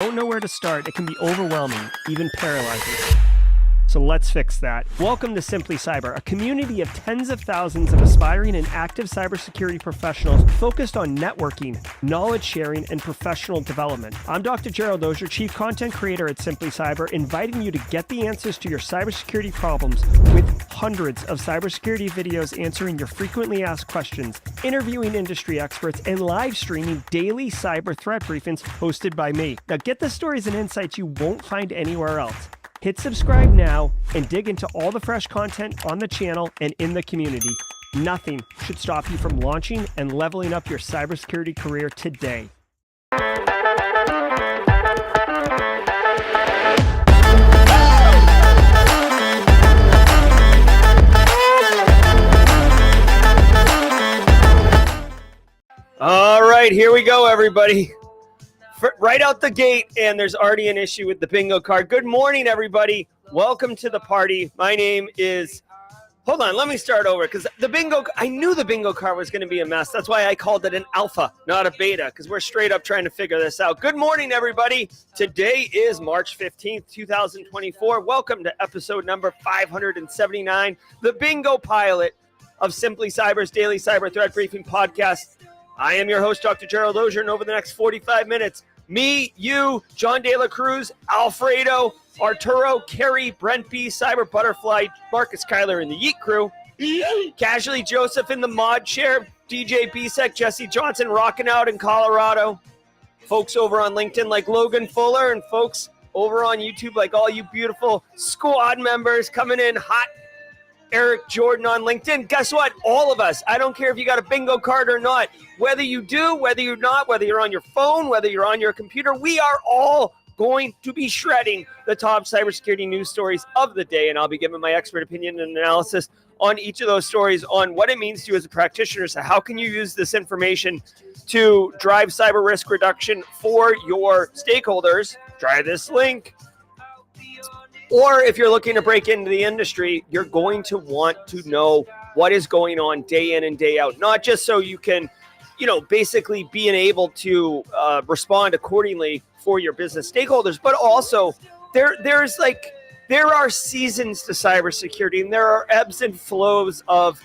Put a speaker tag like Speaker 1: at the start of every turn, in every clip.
Speaker 1: Don't know where to start. It can be overwhelming, even paralyzing. So let's fix that. Welcome to Simply Cyber, a community of tens of thousands of aspiring and active cybersecurity professionals focused on networking, knowledge sharing, and professional development. I'm Dr. Gerald, Auger, Chief Content Creator at Simply Cyber, inviting you to get the answers to your cybersecurity problems with hundreds of cybersecurity videos answering your frequently asked questions, interviewing industry experts, and live streaming daily cyber threat briefings hosted by me. Now get the stories and insights you won't find anywhere else. Hit subscribe now and dig into all the fresh content on the channel and in the community. Nothing should stop you from launching and leveling up your cybersecurity career today. All right, here we go, everybody. Right out the gate, and there's already an issue with the bingo card. Good morning, everybody. Welcome to the party. My name is... Hold on, let me start over, because I knew the bingo card was going to be a mess. That's why I called it an alpha, not a beta, because we're straight up trying to figure this out. Good morning, everybody. Today is March 15th, 2024. Welcome to episode number 579, the bingo pilot of Simply Cyber's daily cyber threat briefing podcast. I am your host, Dr. Gerald Auger, and over the next 45 minutes, me, you, John De La Cruz, Alfredo, Arturo, Kerry, Brent B, Cyber Butterfly, Marcus Kyler, and the Yeet crew, Casually Joseph in the mod chair, DJ Bisek, Jesse Johnson rocking out in Colorado, folks over on LinkedIn like Logan Fuller, and folks over on YouTube like all you beautiful squad members coming in hot. Eric Jordan on LinkedIn. Guess what? All of us, I don't care if you got a bingo card or not, whether you do, whether you're not, whether you're on your phone, whether you're on your computer, we are all going to be shredding the top cybersecurity news stories of the day. And I'll be giving my expert opinion and analysis on each of those stories on what it means to you as a practitioner. So how can you use this information to drive cyber risk reduction for your stakeholders? Try this link. Or if you're looking to break into the industry, you're going to want to know what is going on day in and day out, not just so you can, basically being able to respond accordingly for your business stakeholders, but also there are seasons to cybersecurity and there are ebbs and flows of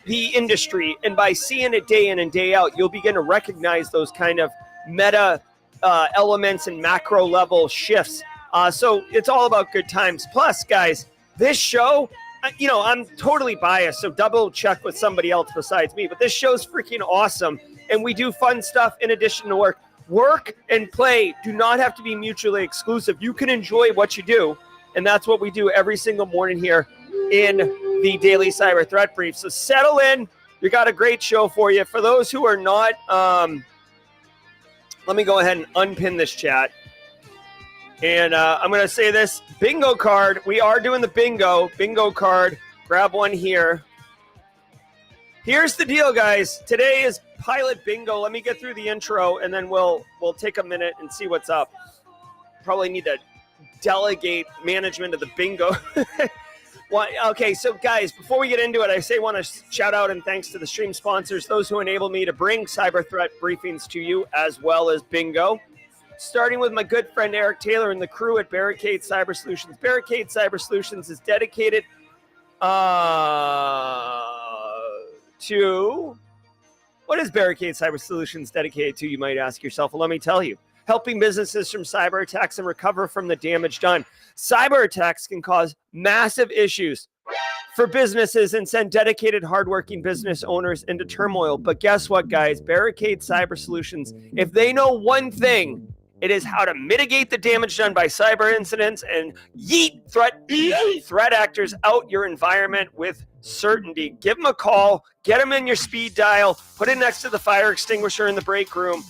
Speaker 1: the industry. And by seeing it day in and day out, you'll begin to recognize those kind of meta elements and macro level shifts. So it's all about good times. Plus, guys, this show, I'm totally biased, so double check with somebody else besides me. But this show's freaking awesome, and we do fun stuff in addition to work. Work and play do not have to be mutually exclusive. You can enjoy what you do, and that's what we do every single morning here in the Daily Cyber Threat Brief. So settle in. We got a great show for you. For those who are not, let me go ahead and unpin this chat. And I'm going to say this, bingo card. We are doing the bingo card. Grab one here. Here's the deal, guys. Today is pilot bingo. Let me get through the intro, and then we'll take a minute and see what's up. Probably need to delegate management of the bingo. Okay, so guys, before we get into it, I want to shout out and thanks to the stream sponsors, those who enable me to bring cyber threat briefings to you, as well as bingo. Starting with my good friend Eric Taylor and the crew at Barricade Cyber Solutions. Barricade Cyber Solutions is dedicated to... What is Barricade Cyber Solutions dedicated to, you might ask yourself? Well, let me tell you. Helping businesses from cyber attacks and recover from the damage done. Cyber attacks can cause massive issues for businesses and send dedicated, hardworking business owners into turmoil. But guess what, guys? Barricade Cyber Solutions, if they know one thing, it is how to mitigate the damage done by cyber incidents and yeet threat actors out your environment with certainty. Give them a call, get them in your speed dial, put it next to the fire extinguisher in the break room.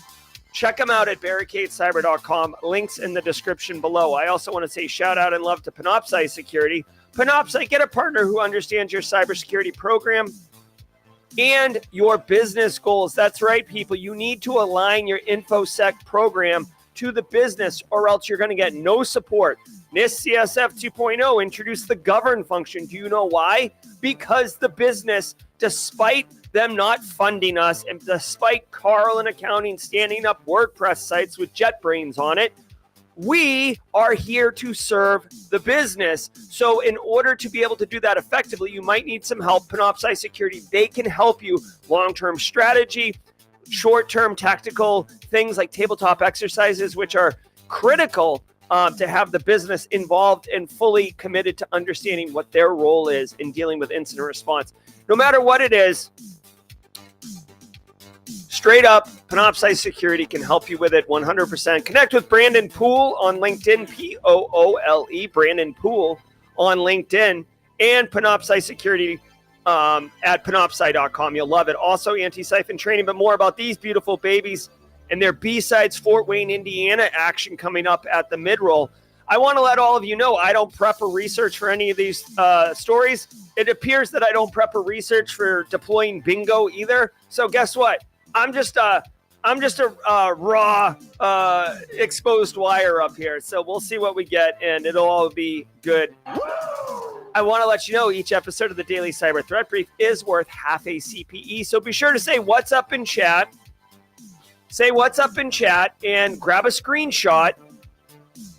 Speaker 1: Check them out at barricadecyber.com. Links in the description below. I also want to say shout out and love to Panoptcy Security. Panoptcy, get a partner who understands your cybersecurity program and your business goals. That's right, people. You need to align your InfoSec program to the business, or else you're going to get no support. NIST CSF 2.0 introduced the govern function. Do you know why? Because the business, despite them not funding us, and despite Carl in accounting standing up WordPress sites with JetBrains on it, We are here to serve the business. So in order to be able to do that effectively, you might need some help. Panoptcy Security, they can help you. Long-term strategy, short-term tactical things like tabletop exercises, which are critical to have the business involved and fully committed to understanding what their role is in dealing with incident response. No matter what it is, straight up, Panoptcy Security can help you with it 100%. Connect with Brandon Poole on LinkedIn, Poole, Brandon Poole on LinkedIn, and Panoptcy Security at panoptcy.com. You'll love it. Also, Antisyphon training, but more about these beautiful babies and their B-Sides Fort Wayne, Indiana action coming up at the mid-roll. I want to let all of you know I don't prep or research for any of these stories. It appears that I don't prep or research for deploying bingo either. So guess what? I'm just a raw exposed wire up here. So we'll see what we get, and it'll all be good. I want to let you know each episode of the Daily Cyber Threat Brief is worth half a CPE. So be sure to say what's up in chat. Say what's up in chat and grab a screenshot.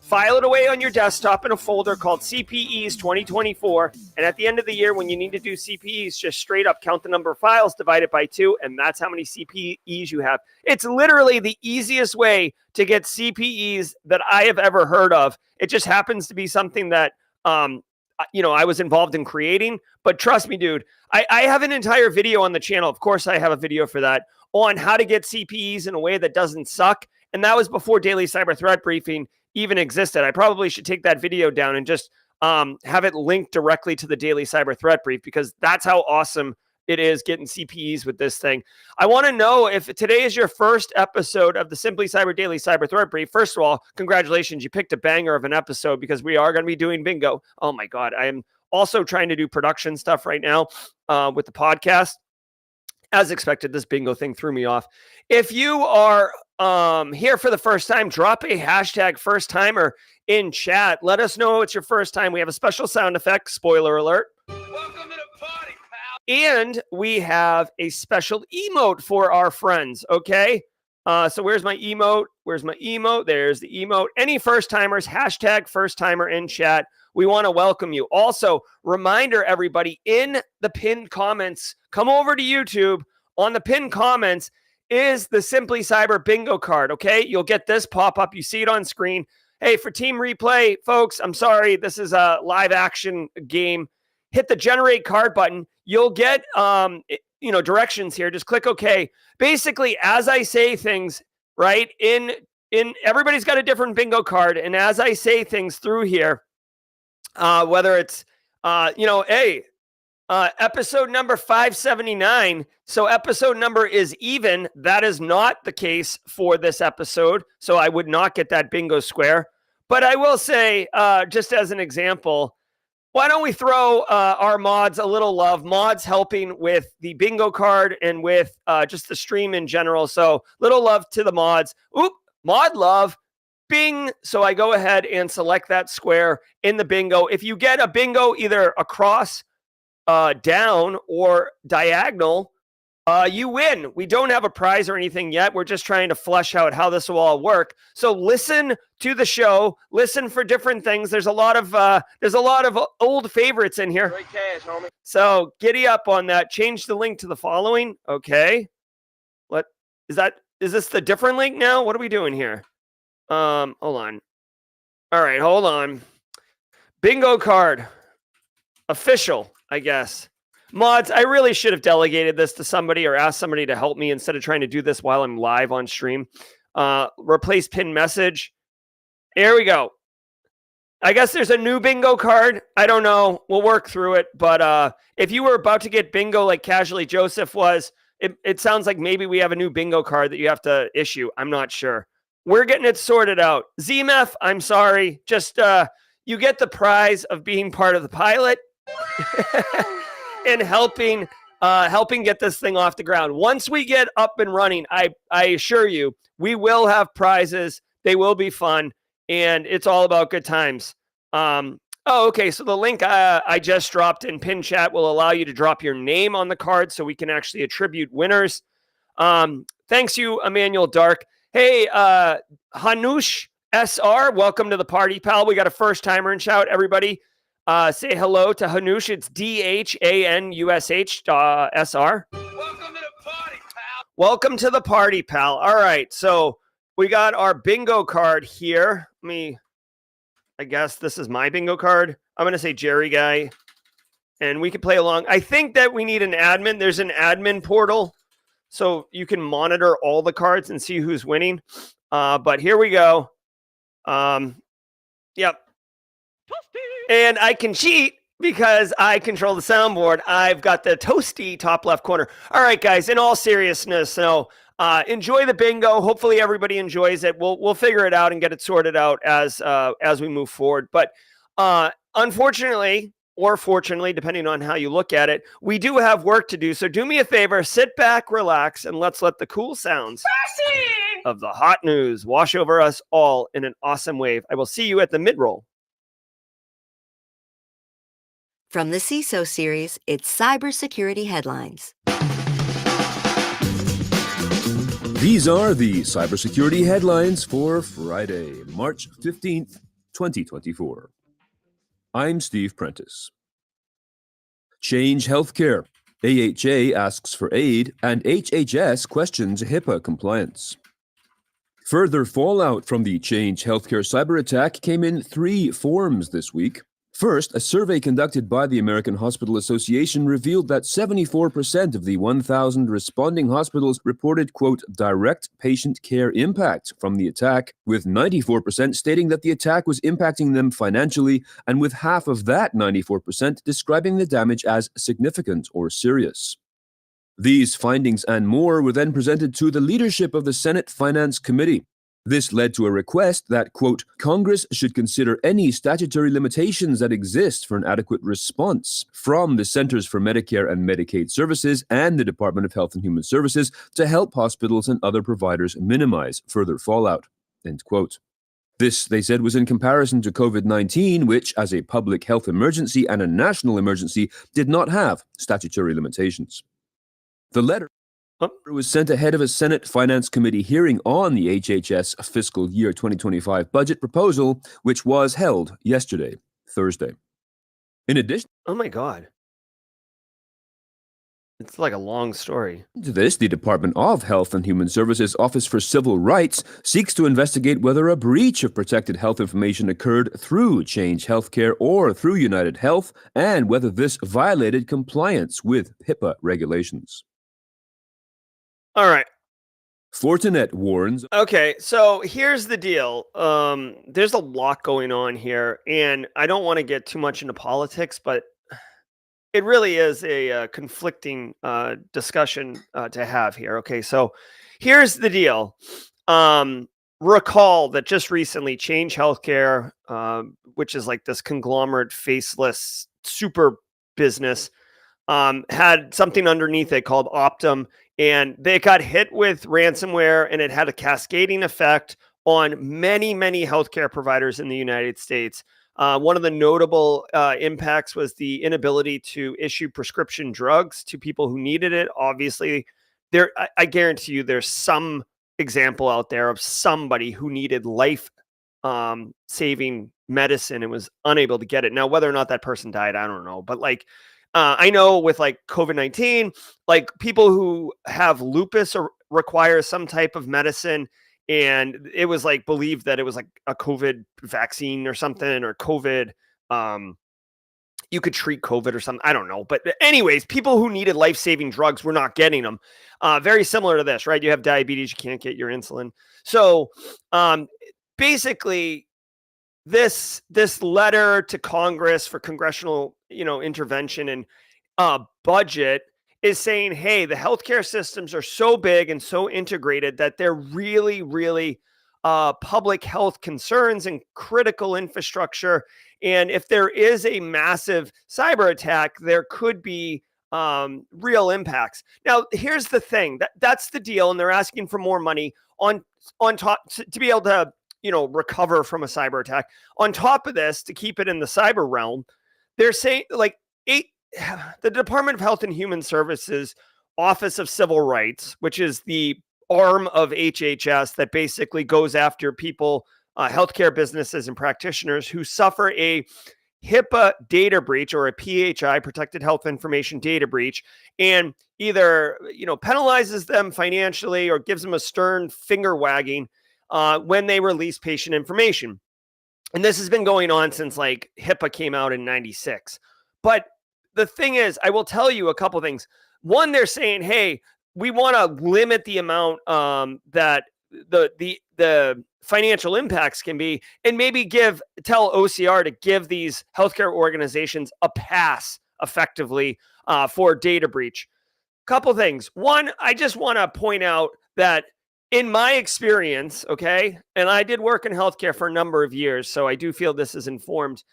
Speaker 1: File it away on your desktop in a folder called CPEs 2024. And at the end of the year, when you need to do CPEs, just straight up count the number of files, divide it by 2, and that's how many CPEs you have. It's literally the easiest way to get CPEs that I have ever heard of. It just happens to be something that, I was involved in creating. But trust me, dude, I have an entire video on the channel. Of course, I have a video for that on how to get CPEs in a way that doesn't suck. And that was before Daily Cyber Threat Briefing even existed. I probably should take that video down and just have it linked directly to the Daily Cyber Threat Brief, because that's how awesome it is getting CPEs with this thing. I want to know if today is your first episode of the Simply Cyber Daily Cyber Threat Brief. First of all, congratulations. You picked a banger of an episode, because we are going to be doing bingo. Oh my God. I am also trying to do production stuff right now with the podcast. As expected, this bingo thing threw me off. If you are here for the first time, drop a hashtag first timer in chat. Let us know it's your first time. We have a special sound effect, spoiler alert. Welcome to the party, pal. And we have a special emote for our friends, okay? So where's my emote? Where's my emote? There's the emote. Any first timers, hashtag first timer in chat. We want to welcome you. Also, reminder, everybody, in the pinned comments, come over to YouTube. On the pinned comments is the Simply Cyber bingo card, okay? You'll get this pop up. You see it on screen. Hey, for team replay, folks, I'm sorry. This is a live action game. Hit the generate card button. You'll get directions here. Just click OK. Basically, as I say things, right, in everybody's got a different bingo card. And as I say things through here, whether it's, episode number 579. So episode number is even. That is not the case for this episode. So I would not get that bingo square. But I will say, just as an example, why don't we throw our mods a little love? Mods helping with the bingo card and with just the stream in general. So little love to the mods. Oop, mod love. Bing. So I go ahead and select that square in the bingo. If you get a bingo either across, down, or diagonal, you win. We don't have a prize or anything yet. We're just trying to flesh out how this will all work. So listen to the show. Listen for different things. There's a lot of old favorites in here. Great cash, homie. So giddy up on that. Change the link to the following. Okay. What is that? Is this the different link now? What are we doing here? Hold on. All right, hold on. Bingo card. Official, I guess. Mods, I really should have delegated this to somebody or asked somebody to help me instead of trying to do this while I'm live on stream. Replace pin message. There we go. I guess there's a new bingo card. I don't know. We'll work through it. But if you were about to get bingo like Casually Joseph was, it sounds like maybe we have a new bingo card that you have to issue. I'm not sure. We're getting it sorted out. ZMF, I'm sorry. Just you get the prize of being part of the pilot and helping get this thing off the ground. Once we get up and running, I assure you, we will have prizes. They will be fun, and it's all about good times. Okay. So the link I just dropped in pin chat will allow you to drop your name on the card so we can actually attribute winners. Thanks you, Emmanuel Dark. Hey, Hanush SR, welcome to the party, pal. We got a first timer in shout. Everybody say hello to Hanush. It's DHANUSH SR. Welcome to the party, pal. Welcome to the party, pal. All right. So we got our bingo card here. I guess this is my bingo card. I'm going to say Jerry guy. And we can play along. I think that we need an admin. There's an admin portal. So you can monitor all the cards and see who's winning. But here we go. Yep. And I can cheat because I control the soundboard. I've got the toasty top left corner. All right, guys, in all seriousness, so enjoy the bingo. Hopefully everybody enjoys it. We'll figure it out and get it sorted out as we move forward. But unfortunately, or fortunately, depending on how you look at it, we do have work to do. So do me a favor, sit back, relax, and let's let the cool sounds of the hot news wash over us all in an awesome wave. I will see you at the mid-roll.
Speaker 2: From the CISO series, it's cybersecurity headlines.
Speaker 3: These are the cybersecurity headlines for Friday, March 15th, 2024. I'm Steve Prentice. Change healthcare. AHA asks for aid, and HHS questions HIPAA compliance. Further fallout from the Change Healthcare cyber attack came in 3 forms this week. First, a survey conducted by the American Hospital Association revealed that 74% of the 1,000 responding hospitals reported, quote, direct patient care impact from the attack, with 94% stating that the attack was impacting them financially, and with half of that 94% describing the damage as significant or serious. These findings and more were then presented to the leadership of the Senate Finance Committee. This led to a request that, quote, Congress should consider any statutory limitations that exist for an adequate response from the Centers for Medicare and Medicaid Services and the Department of Health and Human Services to help hospitals and other providers minimize further fallout, end quote. This, they said, was in comparison to COVID-19, which, as a public health emergency and a national emergency, did not have statutory limitations. The letter was sent ahead of a Senate Finance Committee hearing on the HHS fiscal year 2025 budget proposal, which was held yesterday, Thursday. In addition,
Speaker 1: oh my God. It's like a long story.
Speaker 3: To this, the Department of Health and Human Services Office for Civil Rights seeks to investigate whether a breach of protected health information occurred through Change Healthcare or through United Health, and whether this violated compliance with HIPAA regulations.
Speaker 1: All right.
Speaker 3: Fortinet warns.
Speaker 1: Okay, so here's the deal. There's a lot going on here, and I don't want to get too much into politics, but it really is a conflicting discussion to have here. Okay, so here's the deal. Recall that just recently Change Healthcare, which is like this conglomerate, faceless super business, had something underneath it called Optum, and they got hit with ransomware, and it had a cascading effect on many, many healthcare providers in the United States. One of the notable impacts was the inability to issue prescription drugs to people who needed it. Obviously, I guarantee you there's some example out there of somebody who needed life-saving medicine and was unable to get it. Now, whether or not that person died, I don't know. But I know with COVID-19, people who have lupus require some type of medicine, and it was believed that it was a COVID vaccine or something, or COVID. You could treat COVID or something. I don't know. But anyways, people who needed life-saving drugs were not getting them. Very similar to this, right? You have diabetes, you can't get your insulin. So basically, this letter to Congress for congressional intervention and budget is saying, hey, the healthcare systems are so big and so integrated that they're really, really public health concerns and critical infrastructure. And if there is a massive cyber attack, there could be real impacts. Now, here's the thing. That's the deal. And they're asking for more money on top to be able to recover from a cyber attack. On top of this, to keep it in the cyber realm, they're saying the Department of Health and Human Services Office of Civil Rights, which is the arm of HHS that basically goes after people healthcare businesses and practitioners who suffer a HIPAA data breach or a PHI, protected health information data breach, and either penalizes them financially or gives them a stern finger wagging when they release patient information. And this has been going on since like HIPAA came out in '96. But the thing is, I will tell you a couple things. One, they're saying, hey, we want to limit the amount that the financial impacts can be, and maybe tell OCR to give these healthcare organizations a pass effectively for data breach. Couple things. One, I just want to point out that in my experience, okay, and I did work in healthcare for a number of years, so I do feel this is informed.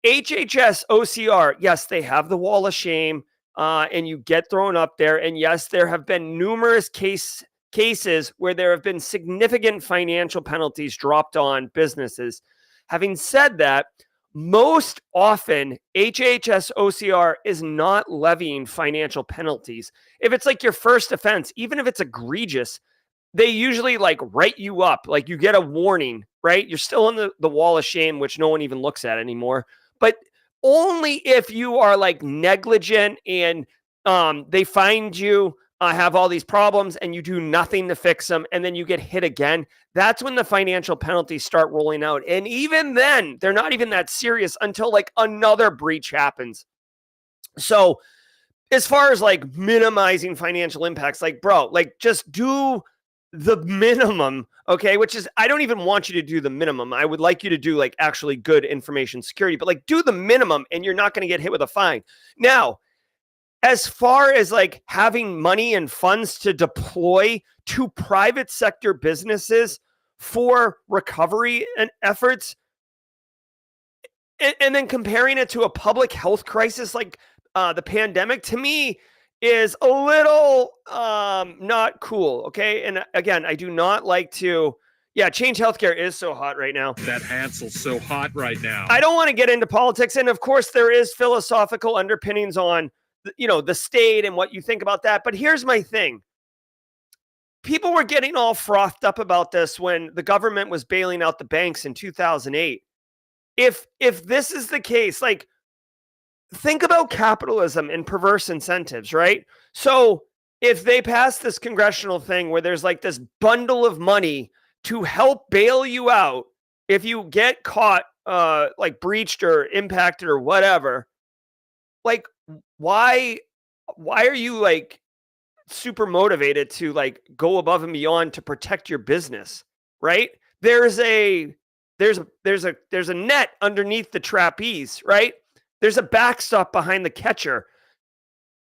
Speaker 1: HHS, OCR, yes, they have the wall of shame, and you get thrown up there. And yes, there have been numerous cases where there have been significant financial penalties dropped on businesses. Having said that, most often HHS OCR is not levying financial penalties. If it's like your first offense, even if it's egregious, they usually like write you up, like you get a warning, right? You're still on the wall of shame, which no one even looks at anymore. But only if you are like negligent and they find you have all these problems and you do nothing to fix them, and then you get hit again, that's when the financial penalties start rolling out. And even then, they're not even that serious until like another breach happens. So as far as like minimizing financial impacts, like, bro, like just do the minimum, okay? Which is, I don't even want you to do the minimum. I would like you to do like actually good information security, but like do the minimum and you're not going to get hit with a fine. Now, as far as like having money and funds to deploy to private sector businesses for recovery and efforts, and then comparing it to a public health crisis like the pandemic, to me is a little not cool, okay? And again, I do not like to, Change Healthcare is so hot right now.
Speaker 4: That Hansel's so hot right now.
Speaker 1: I don't want to get into politics, and of course there is philosophical underpinnings on the state and what you think about that. But here's my thing. People were getting all frothed up about this when the government was bailing out the banks in 2008. If this is the case, like, think about capitalism and perverse incentives, right? So if they pass this congressional thing where there's like this bundle of money to help bail you out if you get caught like breached or impacted or whatever, like, why are you like super motivated to like go above and beyond to protect your business, right? There's a net underneath the trapeze, right? There's a backstop behind the catcher.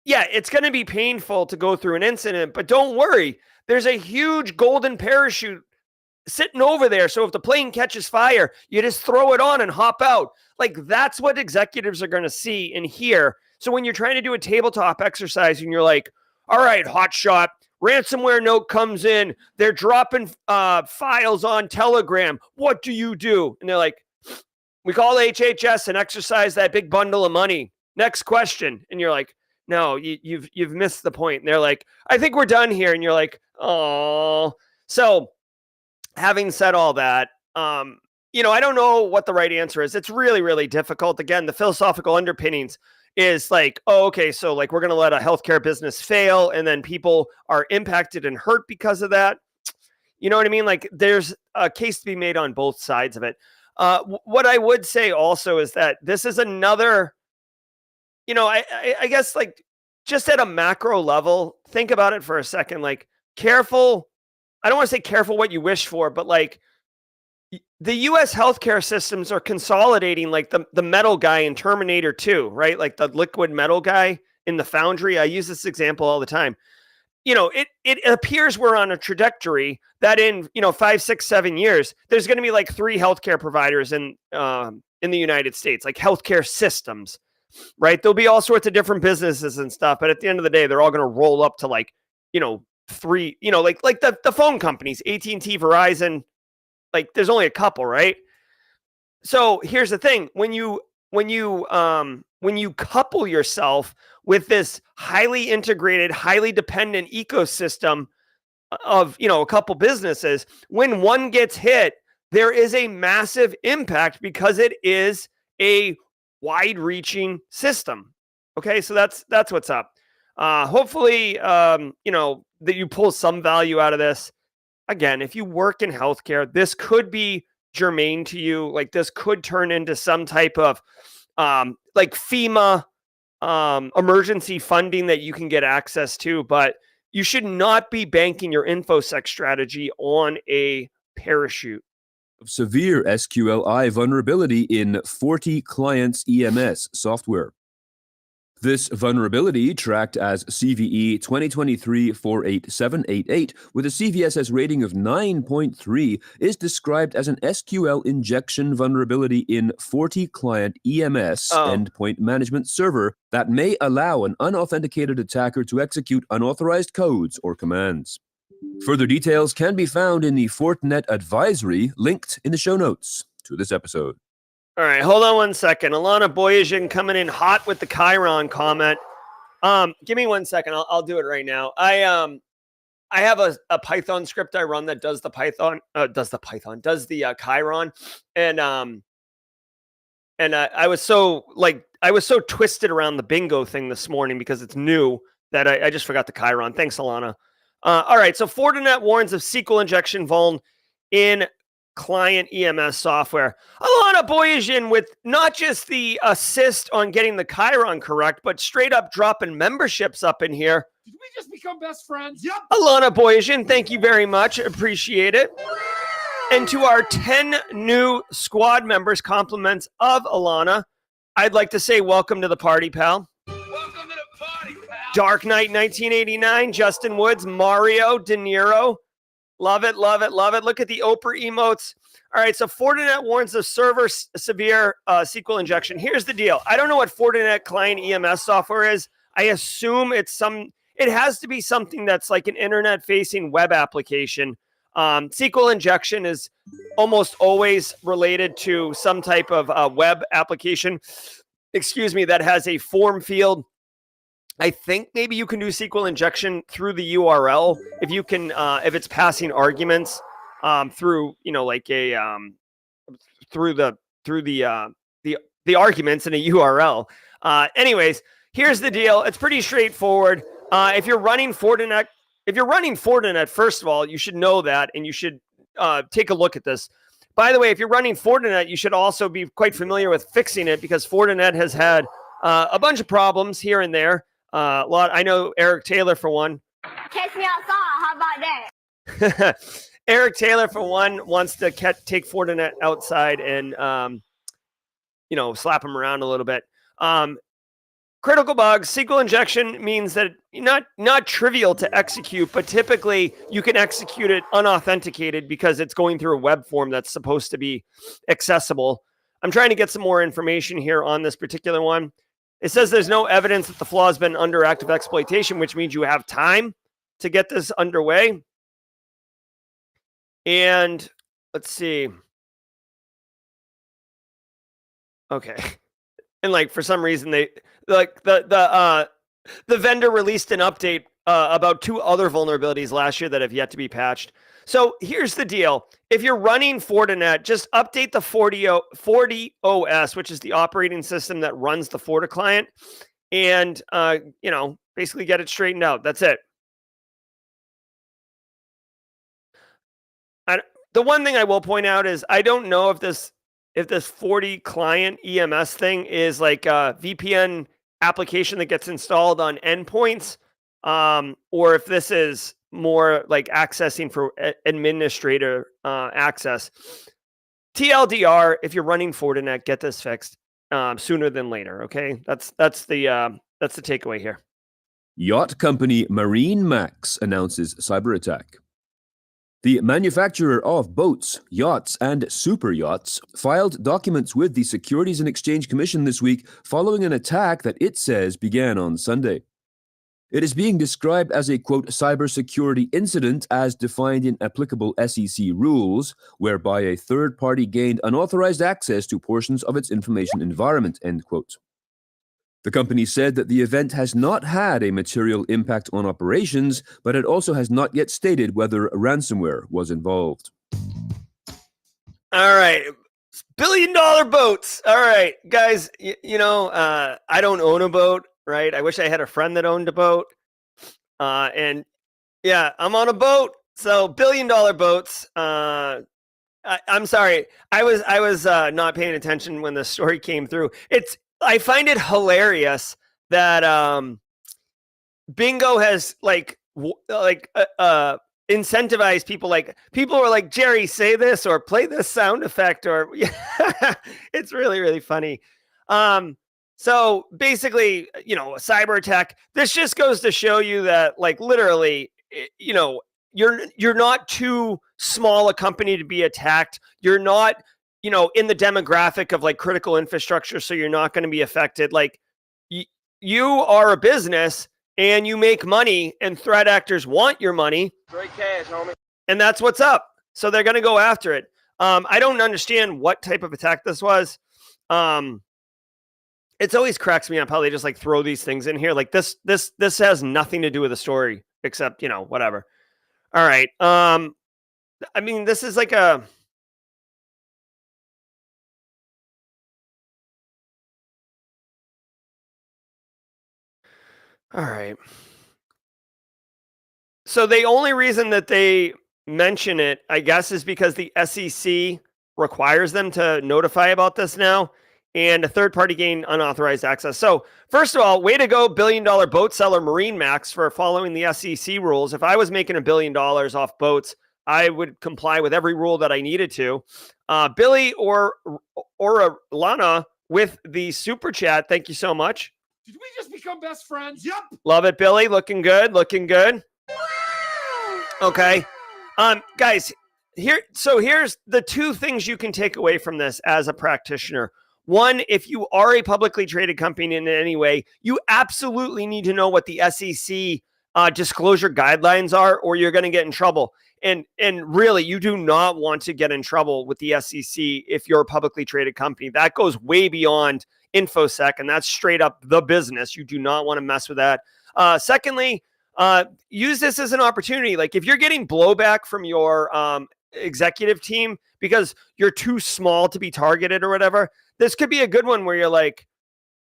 Speaker 1: Yeah, it's going to be painful to go through an incident, but don't worry. There's a huge golden parachute sitting over there. So if the plane catches fire, you just throw it on and hop out. Like, that's what executives are going to see and hear. So when you're trying to do a tabletop exercise and you're like, all right, hotshot, ransomware note comes in, they're dropping files on Telegram. What do you do? And they're like, we call HHS and exercise that big bundle of money. Next question. And you're like, no, you've missed the point. And they're like, I think we're done here. And you're like, oh. So having said all that, I don't know what the right answer is. It's really, really difficult. Again, the philosophical underpinnings is like, oh, okay, so like we're going to let a healthcare business fail and then people are impacted and hurt because of that. You know what I mean? Like, there's a case to be made on both sides of it. What I would say also is that this is another, I guess, like, just at a macro level, think about it for a second. Like, careful. I don't want to say careful what you wish for, but like, the U.S. healthcare systems are consolidating, like the metal guy in Terminator 2, right? Like the liquid metal guy in the foundry. I use this example all the time. It appears we're on a trajectory that in 5, 6, 7 years, there's going to be like 3 healthcare providers in the United States, like healthcare systems, right? There'll be all sorts of different businesses and stuff, but at the end of the day, they're all going to roll up to like 3, like the phone companies, AT&T, Verizon. Like, there's only a couple, right? So here's the thing: when you couple yourself with this highly integrated, highly dependent ecosystem of a couple businesses, when one gets hit, there is a massive impact because it is a wide-reaching system. Okay, so that's what's up. Hopefully, that you pull some value out of this. Again, if you work in healthcare, this could be germane to you. Like this could turn into some type of like FEMA emergency funding that you can get access to, but you should not be banking your InfoSec strategy on a parachute.
Speaker 3: Severe SQLI vulnerability in 40 clients EMS software. This vulnerability, tracked as CVE 2023-48788 with a CVSS rating of 9.3, is described as an SQL injection vulnerability in 40 client EMS endpoint management server that may allow an unauthenticated attacker to execute unauthorized codes or commands. Further details can be found in the Fortinet advisory linked in the show notes to this episode.
Speaker 1: All right, hold on one second. Alana Boyajian coming in hot with the Chiron comment. Give me 1 second. I'll do it right now. I have a Python script I run that does the Chiron, and I was so twisted around the bingo thing this morning because it's new that I just forgot the Chiron. Thanks, Alana. All right, so Fortinet warns of SQL injection vuln in client EMS software. Alana Boyajian with not just the assist on getting the Chiron correct, but straight up dropping memberships up in here.
Speaker 4: Did we just become best friends? Yep.
Speaker 1: Alana Boyajian, thank you very much. Appreciate it. And to our 10 new squad members, compliments of Alana, I'd like to say welcome to the party, pal.
Speaker 4: Welcome to the party, pal.
Speaker 1: Dark Knight 1989, Justin Woods, Mario, De Niro. Love it, love it, love it. Look at the Oprah emotes. All right, so Fortinet warns of server severe SQL injection. Here's the deal. I don't know what Fortinet client EMS software is. I assume it has to be something that's like an internet-facing web application. SQL injection is almost always related to some type of web application, that has a form field. I think maybe you can do SQL injection through the URL if you can, if it's passing arguments through, through the arguments in a URL. Anyways, here's the deal. It's pretty straightforward. If you're running Fortinet, first of all, you should know that, and you should take a look at this. By the way, if you're running Fortinet, you should also be quite familiar with fixing it because Fortinet has had a bunch of problems here and there. I know Eric Taylor, for one.
Speaker 5: Catch me outside. How about that?
Speaker 1: Eric Taylor, for one, wants to take Fortinet outside and, slap him around a little bit. Critical bugs. SQL injection means that not trivial to execute, but typically you can execute it unauthenticated because it's going through a web form that's supposed to be accessible. I'm trying to get some more information here on this particular one. It says there's no evidence that the flaw has been under active exploitation, which means you have time to get this underway. And let's see. Okay. And for some reason the vendor released an update about 2 other vulnerabilities last year that have yet to be patched. So here's the deal. If you're running Fortinet, just update the FortiOS, which is the operating system that runs the Forti client, and basically get it straightened out. That's it. The one thing I will point out is I don't know if this Forti client EMS thing is like a VPN application that gets installed on endpoints, or if this is more like accessing for administrator access. TLDR, if you're running Fortinet, get this fixed sooner than later. Okay, that's the takeaway here.
Speaker 3: Yacht company Marine Max announces cyber attack. The manufacturer of boats, yachts, and super yachts filed documents with the Securities and Exchange Commission this week following an attack that it says began on Sunday. It is being described as a, quote, cybersecurity incident as defined in applicable SEC rules, whereby a third party gained unauthorized access to portions of its information environment, end quote. The company said that the event has not had a material impact on operations, but it also has not yet stated whether ransomware was involved.
Speaker 1: All right. $1 billion boats. All right, guys, I don't own a boat, right? I wish I had a friend that owned a boat. And yeah, I'm on a boat. So $1 billion boats. I'm sorry. I was not paying attention when the story came through. I find it hilarious that Bingo has incentivized people. Like, people were like, Jerry, say this or play this sound effect, or it's really, really funny. So basically, a cyber attack. This just goes to show you that, like, literally, you're not too small a company to be attacked. You're not, in the demographic of like critical infrastructure, so you're not going to be affected. Like, you are a business and you make money, and threat actors want your money.
Speaker 4: Great cash, homie.
Speaker 1: And that's what's up. So they're going to go after it. I don't understand what type of attack this was. It's always cracks me up how they just like throw these things in here. Like this has nothing to do with the story except, whatever. All right. I mean, this is like a... All right. So the only reason that they mention it, I guess, is because the SEC requires them to notify about this now, and a third party gained unauthorized access. So first of all, way to go, $1 billion boat seller MarineMax, for following the SEC rules. If I was making $1 billion off boats, I would comply with every rule that I needed to. Billy or Lana with the super chat. Thank you so much.
Speaker 4: Did we just become best friends? Yep.
Speaker 1: Love it, Billy. Looking good. Looking good. Okay. Guys, here's the two things you can take away from this as a practitioner. One, if you are a publicly traded company in any way, you absolutely need to know what the SEC disclosure guidelines are, or you're going to get in trouble. And really, you do not want to get in trouble with the SEC if you're a publicly traded company. That goes way beyond InfoSec, and that's straight up the business. You do not want to mess with that. Secondly, use this as an opportunity. Like, if you're getting blowback from your executive team because you're too small to be targeted or whatever, this could be a good one where you're like,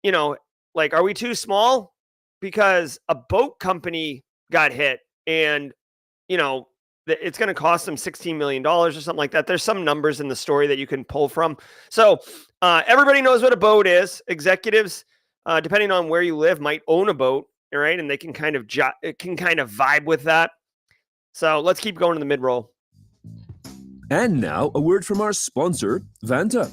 Speaker 1: are we too small? Because a boat company got hit, and, it's going to cost them $16 million or something like that. There's some numbers in the story that you can pull from. So everybody knows what a boat is. Executives, depending on where you live, might own a boat, all right? And they can kind of vibe with that. So let's keep going to the mid-roll.
Speaker 3: And now, a word from our sponsor, Vanta.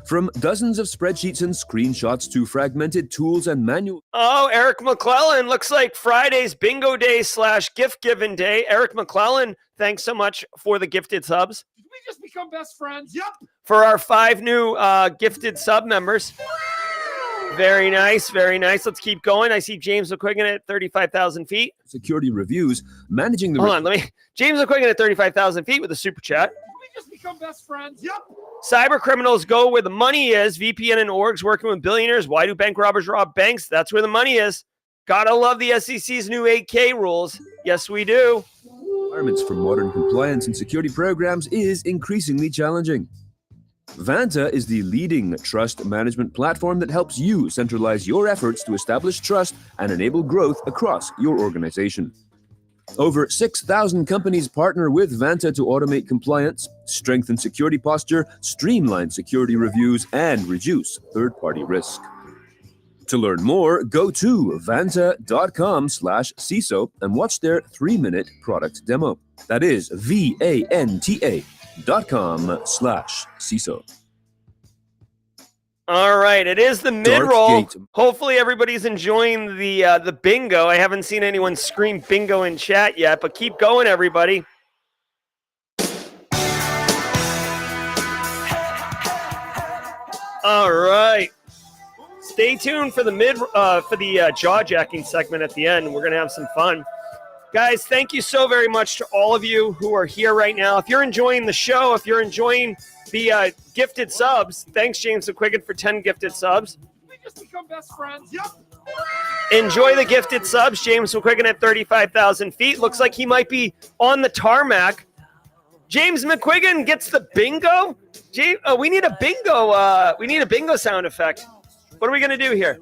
Speaker 3: From dozens of spreadsheets and screenshots to fragmented tools and manual...
Speaker 1: Oh, Eric McClellan. Looks like Friday's bingo day / gift giving day. Eric McClellan, thanks so much for the gifted subs.
Speaker 4: Did we just become best friends? Yep.
Speaker 1: For our 5 new gifted sub members. Very nice, very nice. Let's keep going. I see James McQuiggan at 35,000 feet.
Speaker 3: Security reviews, managing the...
Speaker 1: Hold on, James McQuiggan at 35,000 feet with a super chat.
Speaker 4: Did we just become best friends? Yep.
Speaker 1: Cyber criminals go where the money is. VPN and orgs working with billionaires. Why do bank robbers rob banks? That's where the money is. Gotta love the SEC's new 8K rules. Yes, we do.
Speaker 3: Requirements for modern compliance and security programs is increasingly challenging. Vanta is the leading trust management platform that helps you centralize your efforts to establish trust and enable growth across your organization. Over 6,000 companies partner with Vanta to automate compliance, strengthen security posture, streamline security reviews, and reduce third-party risk. To learn more, go to vanta.com/CISO and watch their 3-minute product demo. That is VANTA.com/CISO.
Speaker 1: All right, it is the mid-roll.
Speaker 3: DarkGate.
Speaker 1: Hopefully everybody's enjoying the bingo. I haven't seen anyone scream bingo in chat yet, but keep going, everybody. All right. Stay tuned for the jaw-jacking segment at the end. We're going to have some fun. Guys, thank you so very much to all of you who are here right now. If you're enjoying the show, if you're enjoying the gifted subs, thanks, James McQuiggan, for 10 gifted subs.
Speaker 4: We just become best friends. Yep.
Speaker 1: Enjoy the gifted subs. James McQuiggan at 35,000 feet. Looks like he might be on the tarmac. James McQuiggan gets the bingo. We need a bingo. We need a bingo sound effect. What are we going to do here?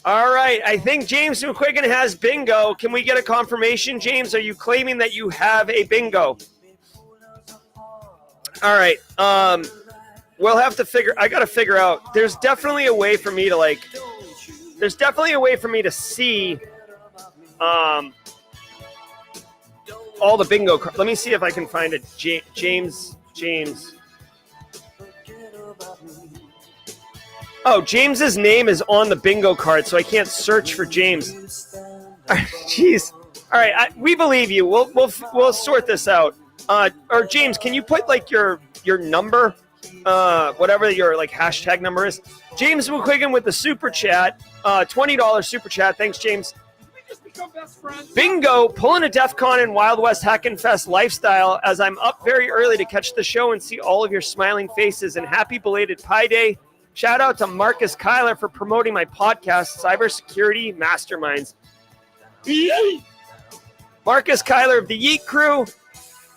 Speaker 1: All right. I think James McQuiggan has bingo. Can we get a confirmation, James? Are you claiming that you have a bingo? All right. We'll have to I got to figure out. There's definitely a way for me to see all the bingo cards. Let me see if I can find it. James. Oh, James's name is on the bingo card, so I can't search for James. Jeez. All right, we believe you. We'll sort this out. Or James, can you put like your number, whatever your like hashtag number is? James McQuiggan with the super chat, $20 super chat. Thanks, James. Bingo, pulling a DEF CON and Wild West Hackin' Fest lifestyle as I'm up very early to catch the show and see all of your smiling faces, and happy belated Pi Day. Shout out to Marcus Kyler for promoting my podcast, Cybersecurity Masterminds. Marcus Kyler of the Yeet Crew,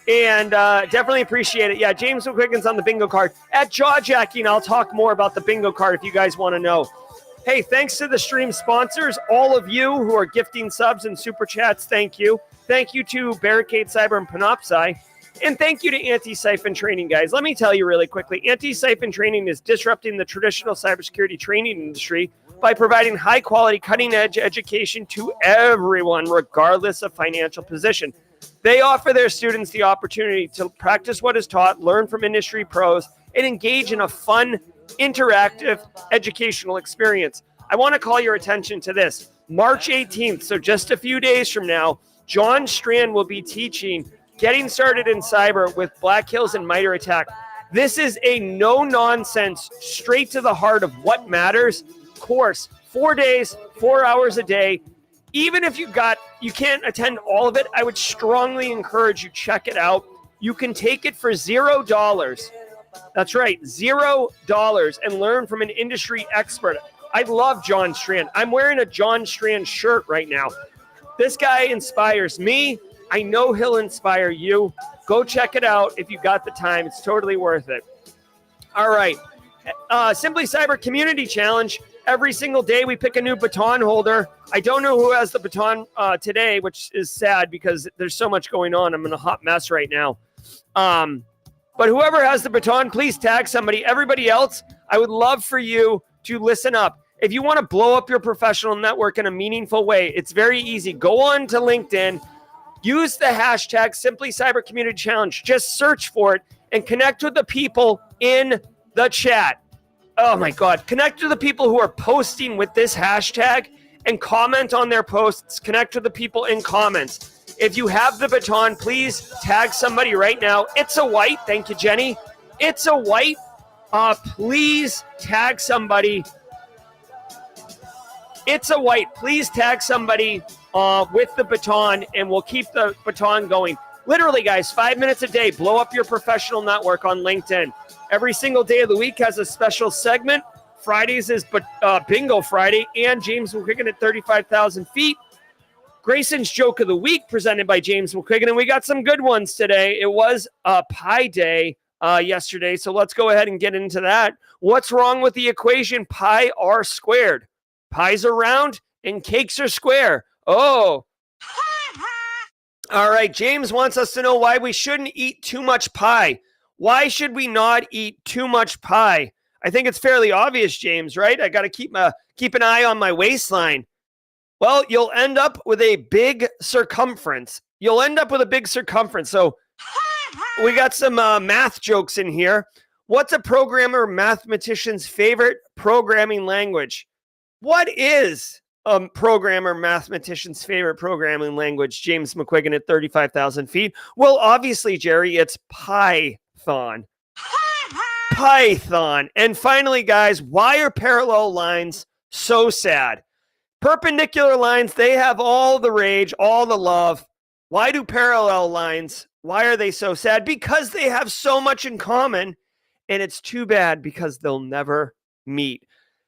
Speaker 1: and definitely appreciate it. Yeah, James McQuiggan's on the bingo card. At Jaw Jacking, I'll talk more about the bingo card if you guys want to know. Hey, thanks to the stream sponsors, all of you who are gifting subs and super chats, thank you. Thank you to Barricade Cyber and Panoptcy. And thank you to Antisyphon Training, guys. Let me tell you really quickly, Antisyphon Training is disrupting the traditional cybersecurity training industry by providing high-quality, cutting-edge education to everyone, regardless of financial position. They offer their students the opportunity to practice what is taught, learn from industry pros, and engage in a fun, interactive educational experience. I want to call your attention to this. March 18th, so just a few days from now, John Strand will be teaching Getting Started in Cyber with Black Hills and MITRE ATT&CK. This is a no-nonsense, straight to the heart of what matters course. 4 days, 4 hours a day. Even if you can't attend all of it, I would strongly encourage you check it out. You can take it for $0. That's right, $0, and learn from an industry expert. I love John Strand. I'm wearing a John Strand shirt right now. This guy inspires me. I know he'll inspire you. Go check it out if you got the time. It's totally worth it. All right. Simply Cyber Community Challenge. Every single day we pick a new baton holder. I don't know who has the baton today, which is sad because there's so much going on. I'm in a hot mess right now. But whoever has the baton, please tag somebody. Everybody else, I would love for you to listen up. If you want to blow up your professional network in a meaningful way, it's very easy. Go on to LinkedIn. Use the hashtag Simply Cyber Community Challenge. Just search for it and connect with the people in the chat. Oh my God. Connect with the people who are posting with this hashtag and comment on their posts. Connect with the people in comments. If you have the baton, please tag somebody right now. It's a white. Thank you, Jenny. It's a white. Please tag somebody. It's a white. Please tag somebody with the baton, and we'll keep the baton going. Literally, guys, 5 minutes a day. Blow up your professional network on LinkedIn. Every single day of the week has a special segment. Fridays is Bingo Friday, and James McQuiggan at 35,000 feet. Grayson's Joke of the Week presented by James McQuiggan, and we got some good ones today. It was Pi Day yesterday, so let's go ahead and get into that. What's wrong with the equation pi r squared? Pies are round and cakes are square. Oh. All right, James wants us to know why we shouldn't eat too much pie. Why should we not eat too much pie? I think it's fairly obvious, James, right? I got to keep an eye on my waistline. Well, you'll end up with a big circumference. So we got some math jokes in here. What's a programmer mathematician's favorite programming language? What is a programmer mathematician's favorite programming language? James McQuiggan at 35,000 feet. Well, obviously, Jerry, it's Python. Python. And finally, guys, why are parallel lines so sad? Perpendicular lines, they have all the rage, all the love. Why do parallel lines, why are they so sad? Because they have so much in common, and it's too bad because they'll never meet.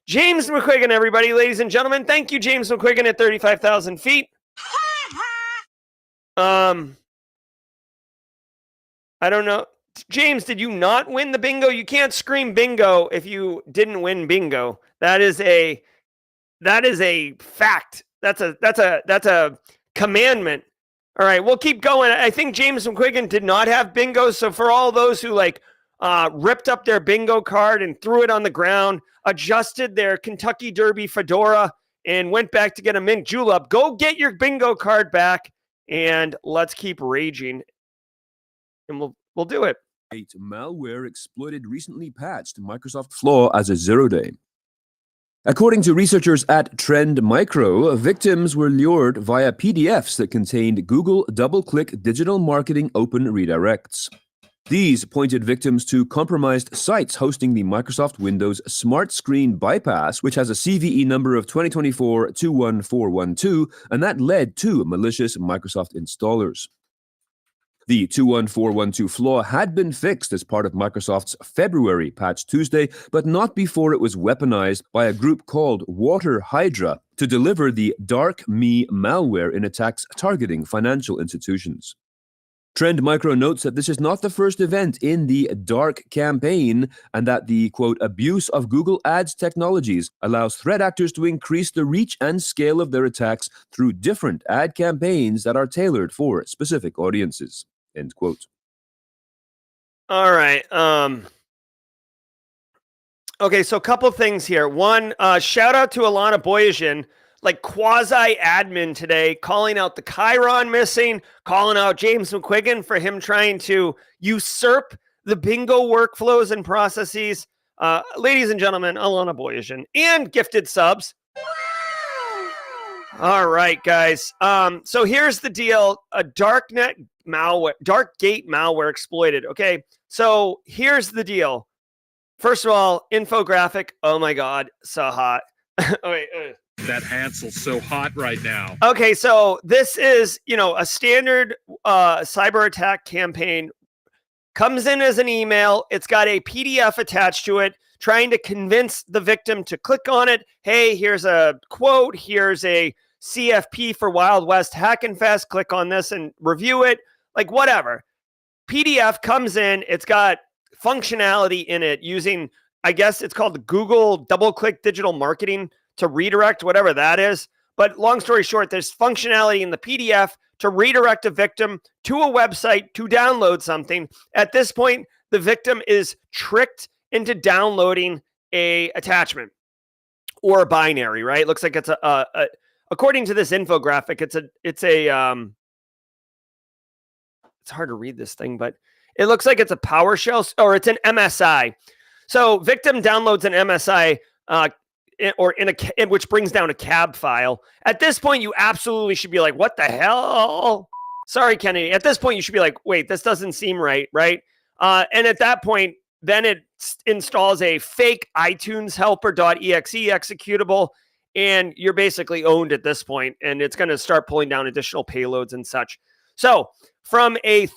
Speaker 1: James McQuiggan, everybody, ladies and gentlemen. Thank you, James McQuiggan at 35,000 feet. I don't know. James, did you not win the bingo? You can't scream bingo if you didn't win bingo. That is a fact. That's a commandment. All right, we'll keep going. I think James McQuiggan did not have bingo. So for all those who ripped up their bingo card and threw it on the ground, adjusted their Kentucky Derby fedora, and went back to get a mint julep, go get your bingo card back, and let's keep raging. And we'll do it.
Speaker 3: Malware exploited recently patched Microsoft flaw as a 0-day. According to researchers at Trend Micro, victims were lured via PDFs that contained Google double-click digital marketing open redirects. These pointed victims to compromised sites hosting the Microsoft Windows Smart Screen Bypass, which has a CVE number of 2024-21412, and that led to malicious Microsoft installers. The 21412 flaw had been fixed as part of Microsoft's February Patch Tuesday, but not before it was weaponized by a group called Water Hydra to deliver the Dark Me malware in attacks targeting financial institutions. Trend Micro notes that this is not the first event in the Dark campaign, and that the, quote, abuse of Google Ads technologies allows threat actors to increase the reach and scale of their attacks through different ad campaigns that are tailored for specific audiences, end quote.
Speaker 1: All right. Okay, so a couple things here. One, shout out to Alana Boyajian, like quasi-admin today, calling out the Chiron missing, calling out James McQuiggan for him trying to usurp the bingo workflows and processes. Ladies and gentlemen, Alana Boyajian, and gifted subs. All right, guys. So here's the deal. A DarkGate malware exploited. Okay, so here's the deal. First of all, infographic. Oh my God, so hot.
Speaker 4: That Hansel's so hot right now.
Speaker 1: Okay, so this is, a standard cyber attack campaign. Comes in as an email. It's got a PDF attached to it, trying to convince the victim to click on it. Hey, here's a quote. Here's a CFP for Wild West Hackenfest. Click on this and review it. Like, whatever. PDF comes in. It's got functionality in it using, I guess it's called Google double-click digital marketing to redirect, whatever that is. But long story short, there's functionality in the PDF to redirect a victim to a website to download something. At this point, the victim is tricked into downloading a attachment or a binary, right? It looks like it's according to this infographic, it's hard to read this thing, but it looks like it's a PowerShell or it's an MSI. So victim downloads an MSI, which brings down a cab file. At this point, you absolutely should be like, what the hell? Sorry, Kennedy. At this point, you should be like, wait, this doesn't seem right? And at that point, then it installs a fake iTunes helper.exe executable, and you're basically owned at this point, and it's going to start pulling down additional payloads and such. So from a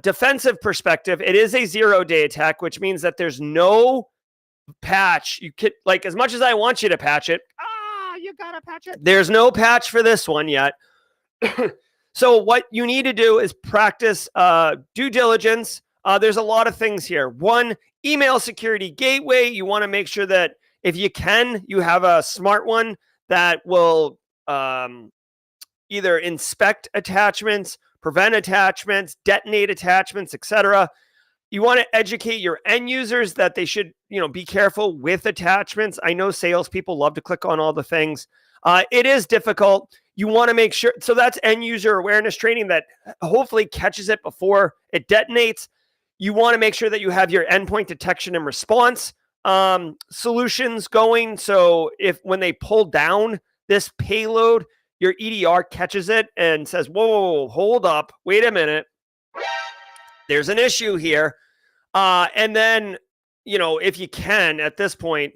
Speaker 1: defensive perspective, it is a 0-day attack, which means that there's no patch. You could, like, as much as I want you to patch it, you gotta patch it. There's no patch for this one yet. So what you need to do is practice due diligence. There's a lot of things here. One, email security gateway. You want to make sure that if you can, you have a smart one that will either inspect attachments, prevent attachments, detonate attachments, etc. You want to educate your end users that they should, be careful with attachments. I know salespeople love to click on all the things. It is difficult. You want to make sure, so that's end user awareness training that hopefully catches it before it detonates. You want to make sure that you have your endpoint detection and response solutions going. So when they pull down this payload, your EDR catches it and says, whoa, hold up, wait a minute. There's an issue here. And then, if you can, at this point,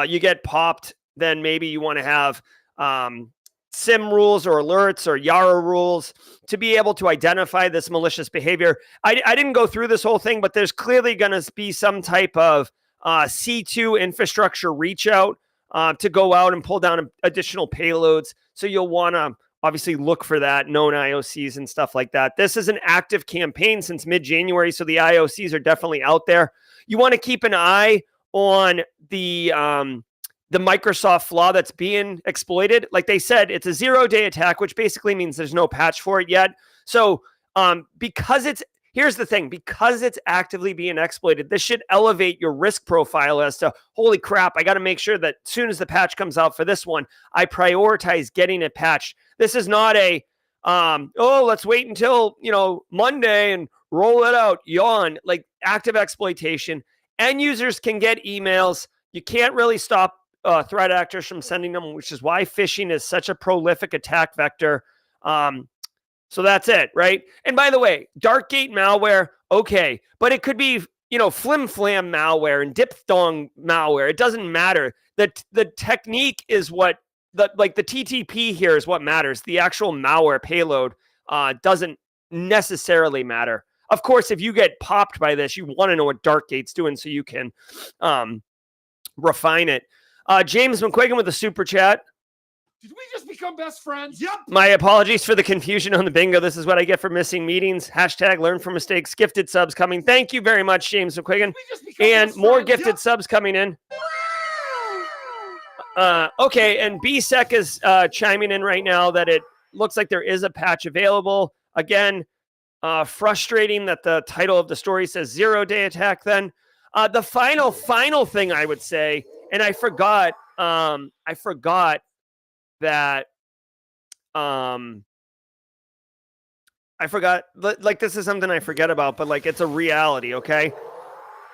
Speaker 1: you get popped, then maybe you want to have SIM rules or alerts or Yara rules to be able to identify this malicious behavior. I didn't go through this whole thing, but there's clearly going to be some type of C2 infrastructure reach out to go out and pull down additional payloads. So you'll want to obviously look for that, known IOCs and stuff like that. This is an active campaign since mid-January, so the IOCs are definitely out there. You want to keep an eye on the Microsoft flaw that's being exploited. Like they said, it's a 0-day attack, which basically means there's no patch for it yet. So here's the thing, because it's actively being exploited, this should elevate your risk profile as to, holy crap, I got to make sure that as soon as the patch comes out for this one, I prioritize getting it patched. This is not a, let's wait until, Monday and roll it out, yawn, like active exploitation. End users can get emails. You can't really stop threat actors from sending them, which is why phishing is such a prolific attack vector. So that's it, right? And by the way, DarkGate malware, okay, but it could be, flim-flam malware and diphthong malware. It doesn't matter. The technique is what, the TTP here is what matters. The actual malware payload doesn't necessarily matter. Of course, if you get popped by this, you want to know what DarkGate's doing so you can refine it. James McQuiggan with a super chat.
Speaker 4: Did we just become best friends? Yep.
Speaker 1: My apologies for the confusion on the bingo. This is what I get for missing meetings. # learn from mistakes. Gifted subs coming. Thank you very much, James McQuiggan. And more gifted subs coming in. Okay, and BSEC is chiming in right now that it looks like there is a patch available. Again, frustrating that the title of the story says 0-day attack then. The final thing I would say, and I forgot that this is something I forget about, but like it's a reality, okay?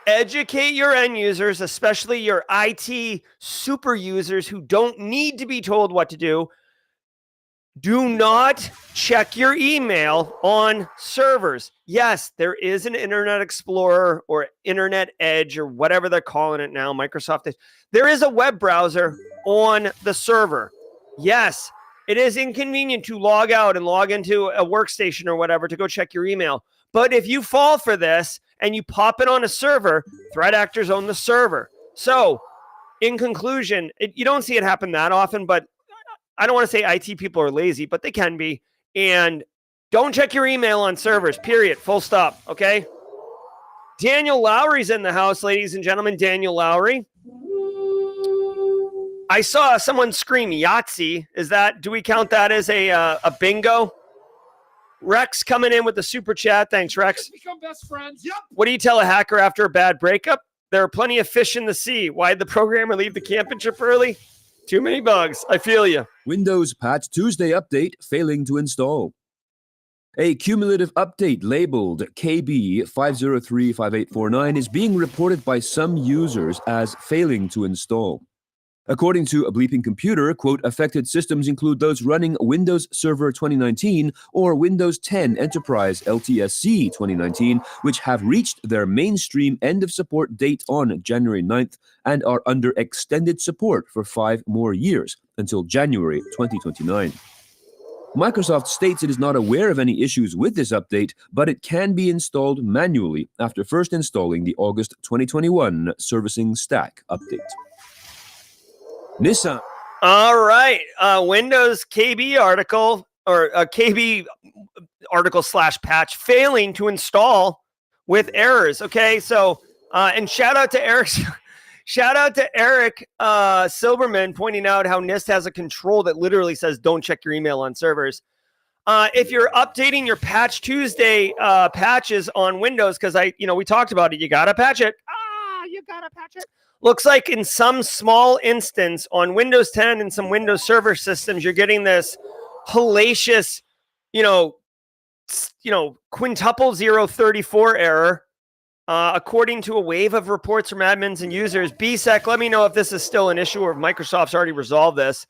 Speaker 1: Educate your end users, especially your IT super users who don't need to be told what to do. Do not check your email on servers. Yes, there is an Internet Explorer or Internet Edge or whatever they're calling it now, Microsoft Edge. There is a web browser on the server. Yes, it is inconvenient to log out and log into a workstation or whatever to go check your email. But if you fall for this and you pop it on a server, threat actors own the server. So, in conclusion, you don't see it happen that often, but I don't want to say IT people are lazy, but they can be. And don't check your email on servers, period, full stop, okay? Daniel Lowry's in the house, ladies and gentlemen. Daniel Lowry. I saw someone scream Yahtzee. Do we count that as a bingo? Rex coming in with the super chat. Thanks, Rex.
Speaker 4: Become best friends. Yep.
Speaker 1: What do you tell a hacker after a bad breakup? There are plenty of fish in the sea. Why'd the programmer leave the camping trip early? Too many bugs. I feel you.
Speaker 3: Windows Patch Tuesday update failing to install. A cumulative update labeled KB5035849 is being reported by some users as failing to install. According to a Bleeping Computer, quote, affected systems include those running Windows Server 2019 or Windows 10 Enterprise LTSC 2019, which have reached their mainstream end of support date on January 9th and are under extended support for 5 more years until January 2029. Microsoft states it is not aware of any issues with this update, but it can be installed manually after first installing the August 2021 Servicing Stack update. Nissan.
Speaker 1: All right. Windows KB article or KB article / patch failing to install with errors. Okay. So, and shout out to Eric Silberman pointing out how NIST has a control that literally says don't check your email on servers. If you're updating your Patch Tuesday patches on Windows, because we talked about it, you got to patch it. You got to patch it. Looks like in some small instance on Windows 10 and some Windows Server systems, you're getting this hellacious, quintuple 034 error. According to a wave of reports from admins and users. BSEC, let me know if this is still an issue or if Microsoft's already resolved this.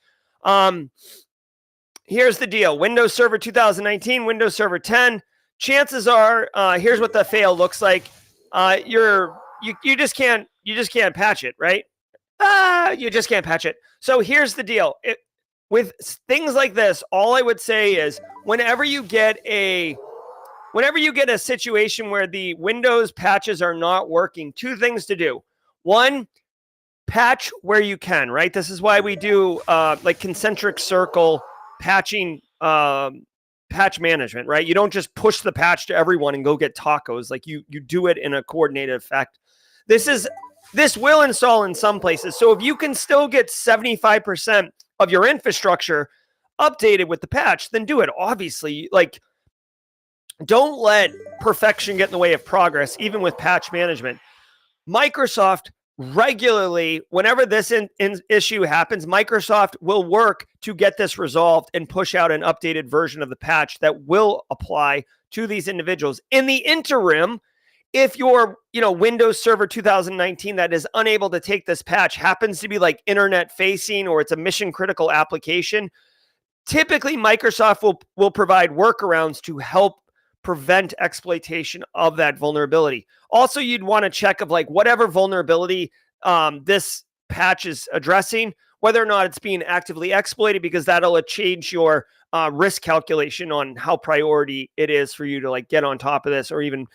Speaker 1: Here's the deal. Windows Server 2019, Windows Server 10. Chances are, here's what the fail looks like. You just can't patch it, right? You just can't patch it. So here's the deal. With things like this, all I would say is whenever you get a situation where the Windows patches are not working, 2 things to do. 1, patch where you can, right? This is why we do like concentric circle patching patch management, right? You don't just push the patch to everyone and go get tacos. Like you do it in a coordinated effect. This will install in some places. So if you can still get 75% of your infrastructure updated with the patch, then do it. Obviously, like, don't let perfection get in the way of progress, even with patch management. Microsoft regularly, whenever this issue happens, Microsoft will work to get this resolved and push out an updated version of the patch that will apply to these individuals. In the interim, if your Windows Server 2019 that is unable to take this patch happens to be like internet facing, or it's a mission critical application, typically Microsoft will provide workarounds to help prevent exploitation of that vulnerability. Also, you'd want to check of like whatever vulnerability this patch is addressing, whether or not it's being actively exploited, because that'll change your risk calculation on how priority it is for you to like get on top of this or even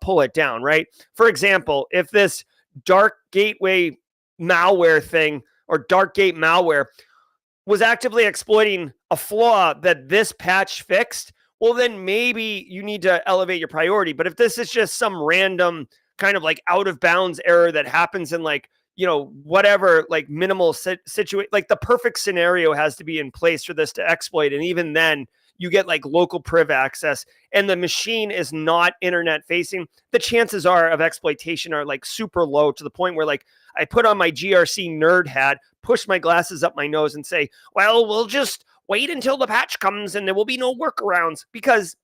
Speaker 1: pull it down, right? For example, if this dark gateway malware thing or DarkGate malware was actively exploiting a flaw that this patch fixed, well, then maybe you need to elevate your priority. But if this is just some random kind of like out of bounds error that happens in like, whatever, like minimal situation, like the perfect scenario has to be in place for this to exploit. And even then you get like local priv access and the machine is not internet facing, the chances are of exploitation are like super low, to the point where like I put on my GRC nerd hat, push my glasses up my nose and say, well, we'll just wait until the patch comes and there will be no workarounds, because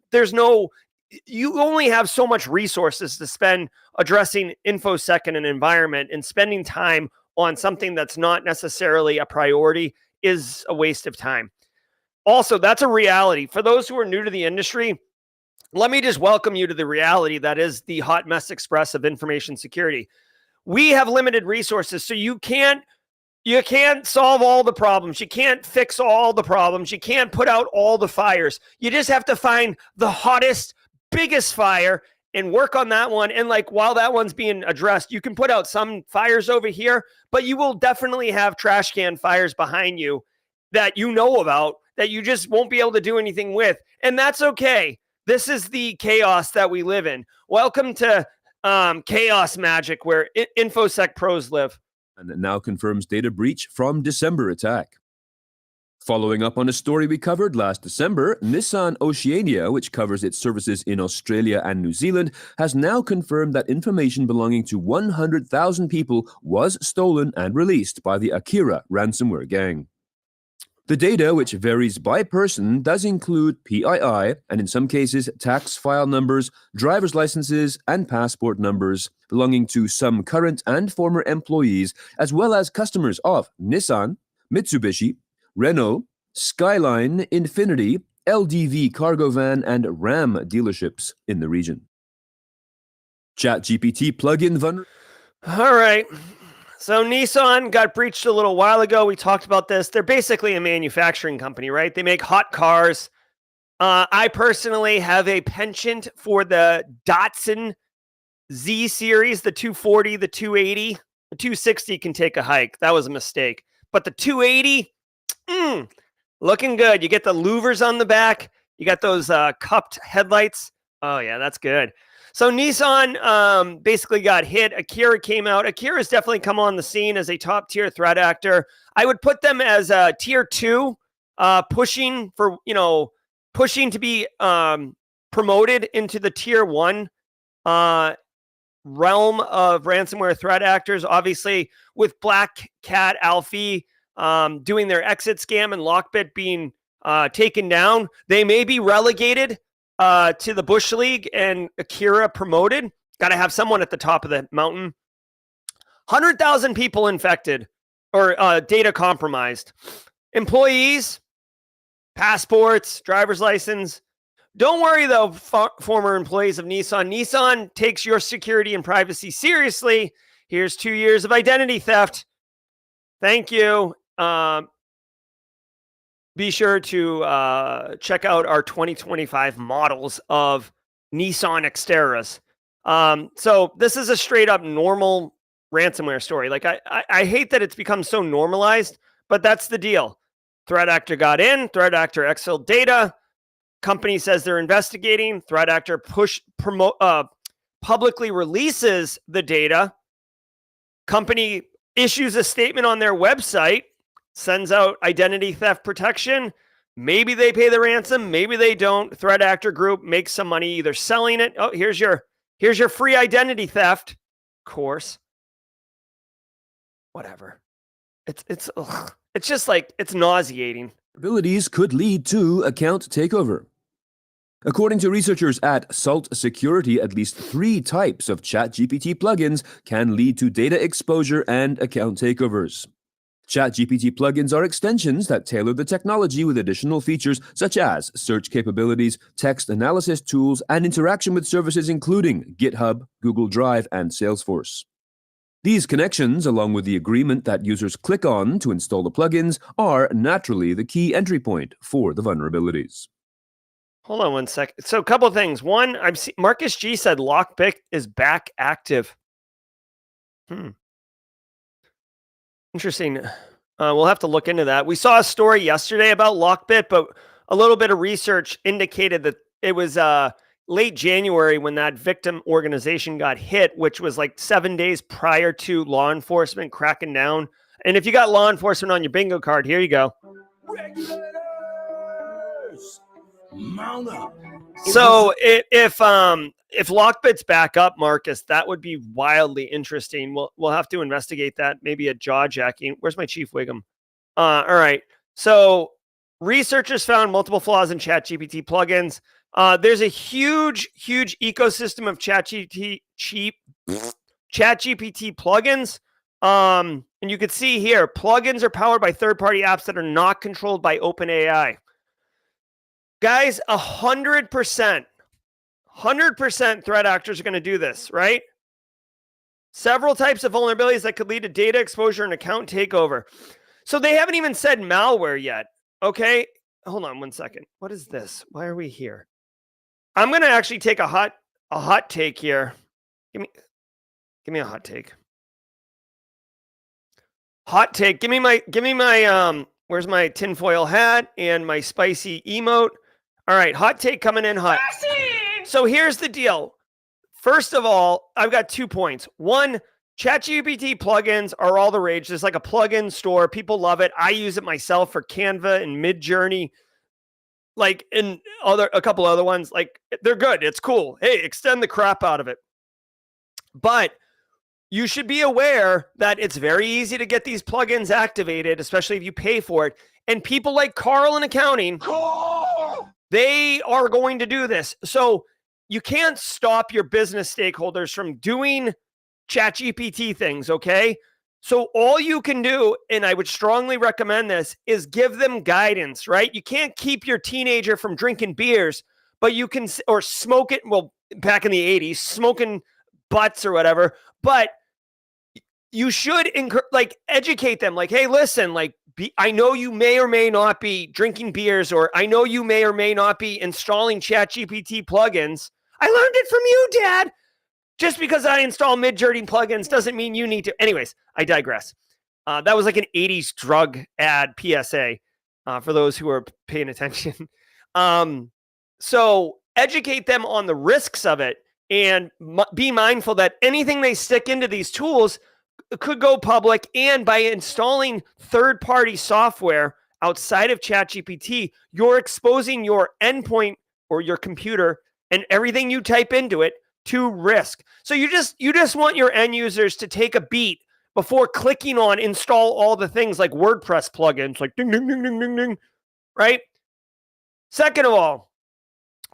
Speaker 1: you only have so much resources to spend addressing InfoSec in an environment, and spending time on something that's not necessarily a priority is a waste of time. Also, that's a reality. For those who are new to the industry, let me just welcome you to the reality that is the hot mess express of information security. We have limited resources, so you can't solve all the problems. You can't fix all the problems. You can't put out all the fires. You just have to find the hottest, biggest fire and work on that one. And like, while that one's being addressed, you can put out some fires over here, but you will definitely have trash can fires behind you that you know about that you just won't be able to do anything with. And that's okay. This is the chaos that we live in. Welcome to chaos magic, where InfoSec pros live.
Speaker 3: And it now confirms data breach from December attack. Following up on a story we covered last December, Nissan Oceania, which covers its services in Australia and New Zealand, has now confirmed that information belonging to 100,000 people was stolen and released by the Akira ransomware gang. The data, which varies by person, does include PII and in some cases tax file numbers, driver's licenses, and passport numbers belonging to some current and former employees, as well as customers of Nissan, Mitsubishi, Renault, Skyline, Infinity, LDV cargo van, and Ram dealerships in the region. ChatGPT plugin vulnerability.
Speaker 1: All right. So Nissan got breached a little while ago. We talked about this. They're basically a manufacturing company, right? They make hot cars. I personally have a penchant for the Datsun Z series, the 240, the 280. The 260 can take a hike. That was a mistake. But the 280, looking good. You get the louvers on the back. You got those cupped headlights. Oh, yeah, that's good. So Nissan basically got hit. Akira came out. Akira's definitely come on the scene as a top tier threat actor. I would put them as a tier 2, pushing to be promoted into the tier 1 realm of ransomware threat actors. Obviously, with Black Cat Alfie doing their exit scam and Lockbit being taken down, they may be relegated to the Bush League and Akira promoted. Got to have someone at the top of the mountain. 100,000 people infected or data compromised. Employees, passports, driver's license. Don't worry, though, former employees of Nissan. Nissan takes your security and privacy seriously. Here's 2 years of identity theft. Thank you. Be sure to check out our 2025 models of Nissan Xteras. So this is a straight up normal ransomware story. Like I hate that it's become so normalized, but that's the deal. Threat actor got in, threat actor exfilled data. Company says they're investigating. Threat actor publicly releases the data. Company issues a statement on their website, sends out identity theft protection. Maybe they pay the ransom, maybe they don't. Threat actor group makes some money either selling it. Oh, here's your free identity theft course. Whatever. It's just like, it's nauseating.
Speaker 3: Vulnerabilities could lead to account takeover. According to researchers at Salt Security, at least 3 types of ChatGPT plugins can lead to data exposure and account takeovers. ChatGPT plugins are extensions that tailor the technology with additional features such as search capabilities, text analysis tools, and interaction with services including GitHub, Google Drive, and Salesforce. These connections, along with the agreement that users click on to install the plugins, are naturally the key entry point for the vulnerabilities.
Speaker 1: Hold on one sec. So a couple of things. One, Marcus G said Lockpick is back active. Interesting. We'll have to look into that. We saw a story yesterday about Lockbit, but a little bit of research indicated that it was late January when that victim organization got hit, which was like 7 days prior to law enforcement cracking down. And if you got law enforcement on your bingo card, here you go.
Speaker 6: Regulators, mount up.
Speaker 1: So if Lockbit's back up, Marcus, that would be wildly interesting. We'll have to investigate that. Maybe a jaw jacking. Where's my Chief Wiggum? All right. So researchers found multiple flaws in ChatGPT plugins. There's a huge ecosystem of ChatGPT plugins. And you can see here, plugins are powered by third-party apps that are not controlled by OpenAI. Guys, 100% threat actors are going to do this, right? Several types of vulnerabilities that could lead to data exposure and account takeover. So they haven't even said malware yet, okay? Hold on one second. What is this? Why are we here? I'm going to actually take a hot take here. Give me a hot take. Hot take. Give me my where's my tinfoil hat and my spicy emote? All right, hot take coming in hot. So here's the deal. First of all, I've got 2 points. One, ChatGPT plugins are all the rage. There's like a plugin store. People love it. I use it myself for Canva and Midjourney, like in a couple other ones. Like, they're good. It's cool. Hey, extend the crap out of it. But you should be aware that it's very easy to get these plugins activated, especially if you pay for it. And people like Carl in accounting, they are going to do this. So you can't stop your business stakeholders from doing ChatGPT things, okay? So all you can do, and I would strongly recommend this, is give them guidance, right? You can't keep your teenager from drinking beers, but you can, or smoking, well, back in the 80s, smoking butts or whatever, but you should educate them. Like, hey, listen, I know you may or may not be drinking beers, or I know you may or may not be installing ChatGPT plugins. I learned it from you, Dad. Just because I install Midjourney plugins doesn't mean you need to. Anyways, I digress. That was like an 80s drug ad PSA for those who are paying attention. So educate them on the risks of it, and be mindful that anything they stick into these tools could go public. And by installing third-party software outside of ChatGPT, you're exposing your endpoint or your computer and everything you type into it to risk. So you just want your end users to take a beat before clicking on install all the things like WordPress plugins, like ding, ding, ding, ding, ding, ding, right? Second of all,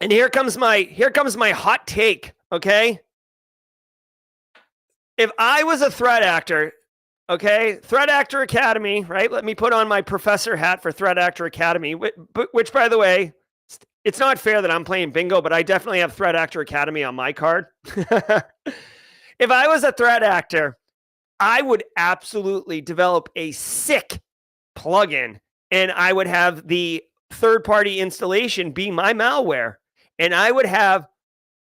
Speaker 1: and here comes my hot take, okay? If I was a threat actor, okay, Threat Actor Academy, right? Let me put on my professor hat for Threat Actor Academy, which by the way, it's not fair that I'm playing bingo, but I definitely have Threat Actor Academy on my card. If I was a threat actor, I would absolutely develop a sick plugin, and I would have the third-party installation be my malware, and I would have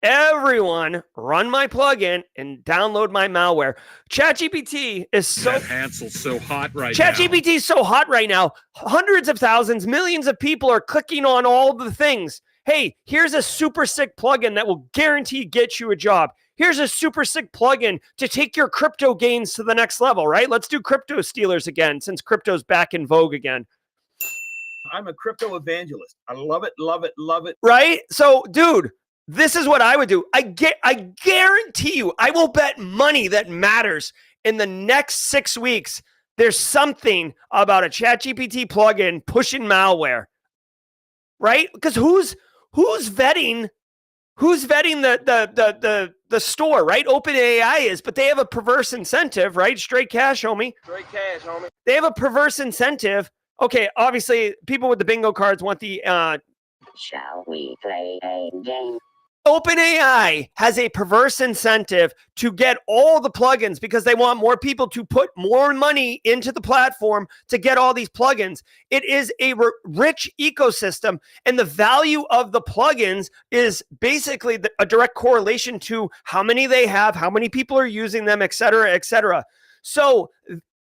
Speaker 1: everyone run my plugin and download my malware. ChatGPT is so
Speaker 4: That Hansel's so hot right now.
Speaker 1: ChatGPT is so hot right now. Hundreds of thousands, millions of people are clicking on all the things. Hey, here's a super sick plugin that will guarantee get you a job. Here's a super sick plugin to take your crypto gains to the next level, right? Let's do crypto stealers again since crypto's back in vogue again.
Speaker 6: I'm a crypto evangelist. I love it, love it, love it.
Speaker 1: Right? So, dude, this is what I would do. I guarantee you, I will bet money that matters in the next 6 weeks. There's something about a ChatGPT plugin pushing malware, right? Because who's vetting the store, right? OpenAI is, but they have a perverse incentive, right? Straight cash, homie. They have a perverse incentive. Okay, obviously, people with the bingo cards want the.
Speaker 5: Shall we play a game?
Speaker 1: OpenAI has a perverse incentive to get all the plugins because they want more people to put more money into the platform to get all these plugins. It is a rich ecosystem, and the value of the plugins is basically a direct correlation to how many they have, how many people are using them, et cetera, et cetera. So,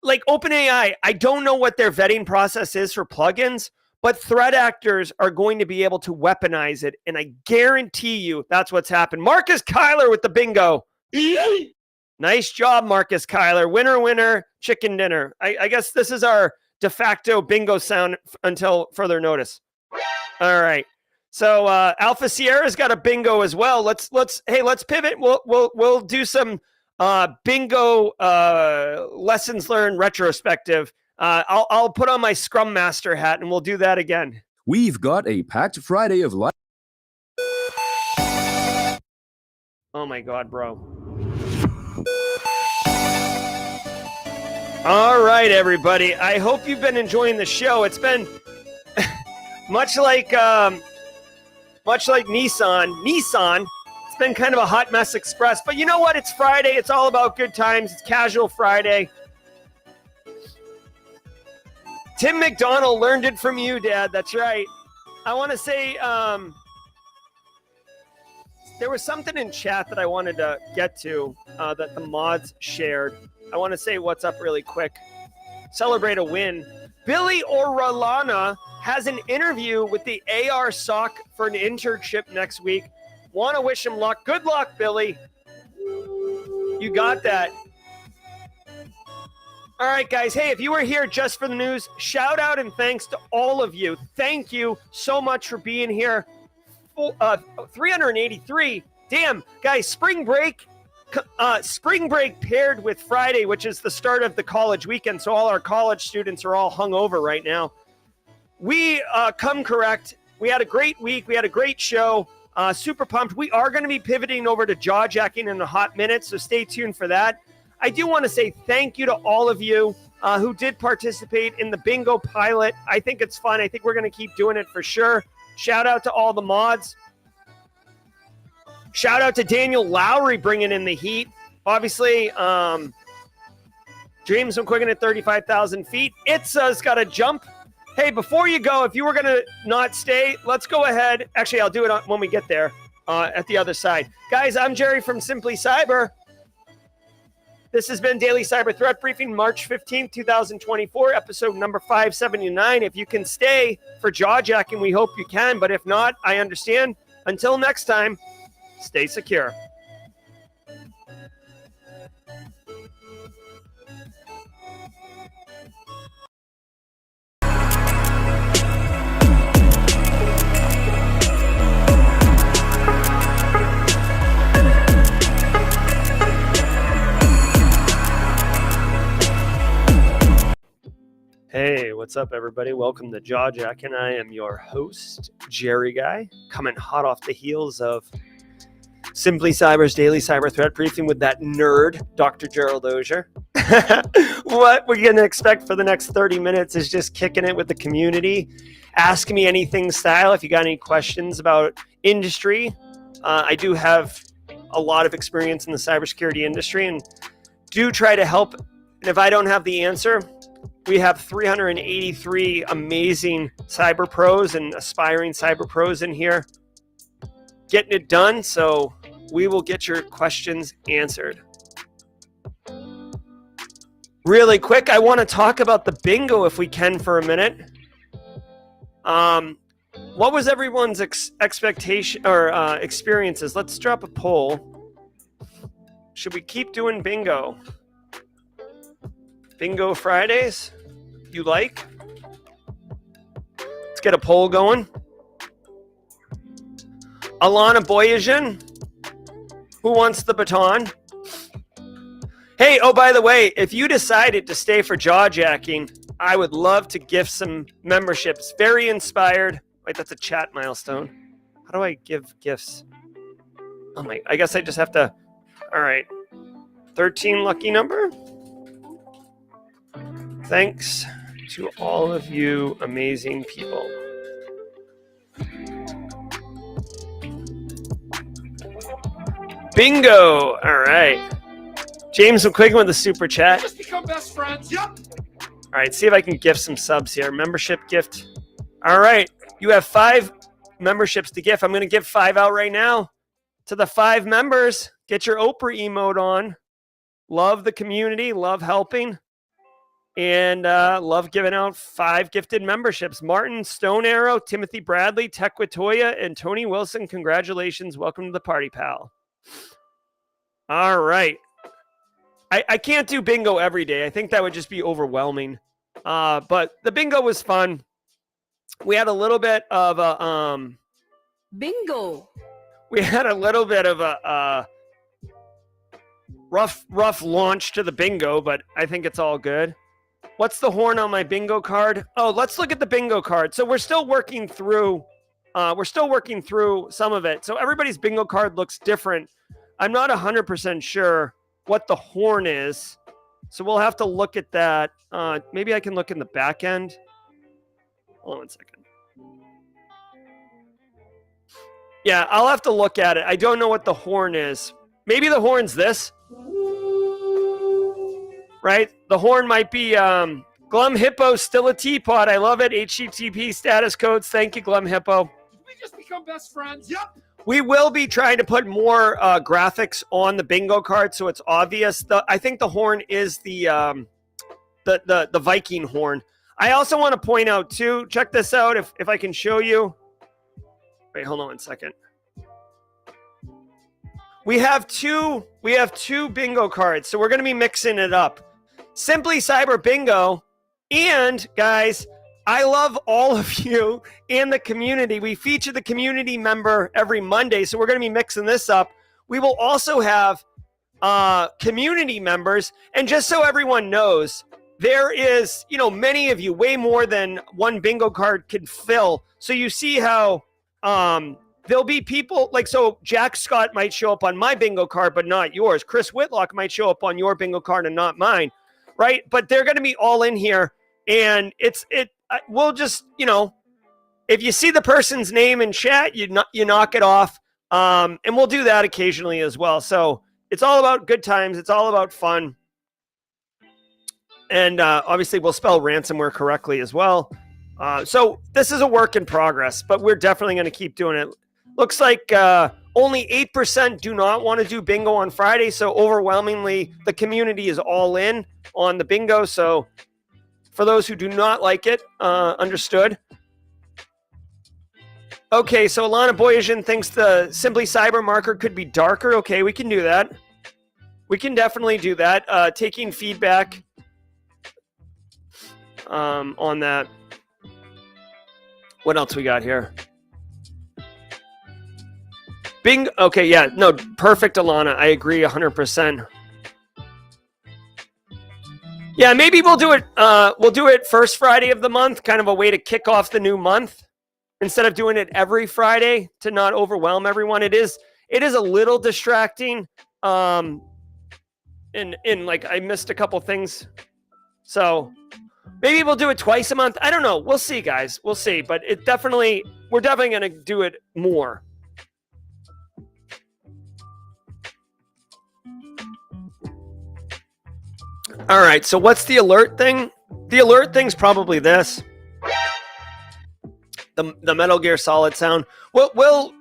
Speaker 1: like OpenAI, I don't know what their vetting process is for plugins, but threat actors are going to be able to weaponize it, and I guarantee you that's what's happened. Marcus Kyler with the bingo. Nice job, Marcus Kyler. Winner, winner, chicken dinner. I guess this is our de facto bingo sound until further notice. All right. So Alpha Sierra's got a bingo as well. Let's pivot. We'll do some bingo lessons learned retrospective. I'll put on my Scrum Master hat and we'll do that again.
Speaker 3: We've got a packed Friday of live.
Speaker 1: Oh my God, bro. All right, everybody. I hope you've been enjoying the show. It's been much like Nissan. It's been kind of a hot mess express, but you know what? It's Friday. It's all about good times. It's casual Friday. Tim McDonald learned it from you, Dad. That's right. I want to say there was something in chat that I wanted to get to that the mods shared. I want to say what's up really quick. Celebrate a win. Billy Orellana has an interview with the AR SOC for an internship next week. Want to wish him luck. Good luck, Billy. You got that. All right, guys. Hey, if you were here just for the news, shout out and thanks to all of you. Thank you so much for being here. 383. Damn, guys, spring break paired with Friday, which is the start of the college weekend. So all our college students are all hungover right now. We come correct. We had a great week. We had a great show. Super pumped. We are going to be pivoting over to jaw jacking in a hot minute, so stay tuned for that. I do want to say thank you to all of you who did participate in the bingo pilot. I think it's fun. I think we're going to keep doing it for sure. Shout out to all the mods. Shout out to Daniel Lowry bringing in the heat. Obviously, Dreams McQuiggan at 35,000 feet. Itza's got to jump. Hey, before you go, if you were going to not stay, let's go ahead. Actually, I'll do it when we get there at the other side. Guys, I'm Jerry from Simply Cyber. This has been Daily Cyber Threat Briefing, March 15th, 2024, episode number 579. If you can stay for jaw jacking, we hope you can. But if not, I understand. Until next time, stay secure. Hey, what's up, everybody? Welcome to Jaw Jack, and I am your host, Jerry Guy, coming hot off the heels of Simply Cyber's Daily Cyber Threat Briefing with that nerd, Dr. Gerald Auger. What we're going to expect for the next 30 minutes is just kicking it with the community. Ask me anything style if you got any questions about industry. I do have a lot of experience in the cybersecurity industry and do try to help. And if I don't have the answer, we have 383 amazing cyber pros and aspiring cyber pros in here getting it done. So we will get your questions answered. Really quick, I want to talk about the bingo if we can for a minute. What was everyone's expectation or experiences? Let's drop a poll. Should we keep doing bingo? Bingo Fridays? You like? Let's get a poll going. Alana Boyajian, who wants the baton? Hey, oh, by the way, if you decided to stay for jaw jacking, I would love to gift some memberships. Very inspired. Wait, that's a chat milestone. How do I give gifts? Oh my, I guess I just have to. All right. 13 lucky number. Thanks to all of you amazing people. Bingo. All right. James McQuiggan with the super chat.
Speaker 4: Just become best friends. Yep.
Speaker 1: All right, see if I can gift some subs here. Membership gift. All right, you have 5 memberships to gift. I'm going to give 5 out right now to the 5 members. Get your Oprah emote on. Love the community, love helping, and love giving out 5 gifted memberships. Martin, Stone Arrow, Timothy Bradley, Tequitoya, and Tony Wilson. Congratulations. Welcome to the party, pal. All right. I can't do bingo every day. I think that would just be overwhelming. But the bingo was fun. We had a little bit of a
Speaker 2: Bingo.
Speaker 1: We had a little bit of a rough launch to the bingo, but I think it's all good. What's the horn on my bingo card? Oh, let's look at the bingo card. So we're still working through some of it. So everybody's bingo card looks different. I'm not 100% sure what the horn is. So we'll have to look at that. Maybe I can look in the back end. Hold on 1 second. Yeah, I'll have to look at it. I don't know what the horn is. Maybe the horn's this. Right? The horn might be Glum Hippo, still a teapot. I love it. HTTP status codes. Thank you, Glum Hippo.
Speaker 4: Did we just become best friends? Yep.
Speaker 1: We will be trying to put more graphics on the bingo card so it's obvious. I think the horn is the Viking horn. I also want to point out too, check this out if I can show you. Wait, hold on 1 second. We have two bingo cards, so we're going to be mixing it up. Simply Cyber Bingo, and guys, I love all of you and the community. We feature the community member every Monday, so we're going to be mixing this up. We will also have community members, and just so everyone knows, there is, many of you, way more than one bingo card can fill. So you see how there'll be people so Jack Scott might show up on my bingo card, but not yours. Chris Whitlock might show up on your bingo card and not mine, right? But they're going to be all in here, and we'll just, if you see the person's name in chat, you knock it off, and we'll do that occasionally as well. So it's all about good times. It's all about fun. And obviously, we'll spell ransomware correctly as well. So this is a work in progress, but we're definitely going to keep doing it. Looks like only 8% do not want to do bingo on Friday. So overwhelmingly, the community is all in on the bingo. So for those who do not like it, understood. Okay, so Alana Boyajian thinks the Simply Cyber marker could be darker. Okay, we can do that. We can definitely do that. Taking feedback on that. What else we got here? Bing. Okay, yeah, no, perfect, Alana. I agree 100%. Yeah, maybe we'll do it. We'll do it first Friday of the month, kind of a way to kick off the new month, instead of doing it every Friday to not overwhelm everyone. It is a little distracting. And like I missed a couple things, so maybe we'll do it twice a month. I don't know. We'll see, guys. We'll see. But we're definitely going to do it more. All right. So what's the alert thing? The alert thing's probably this. the Metal Gear Solid sound. We will.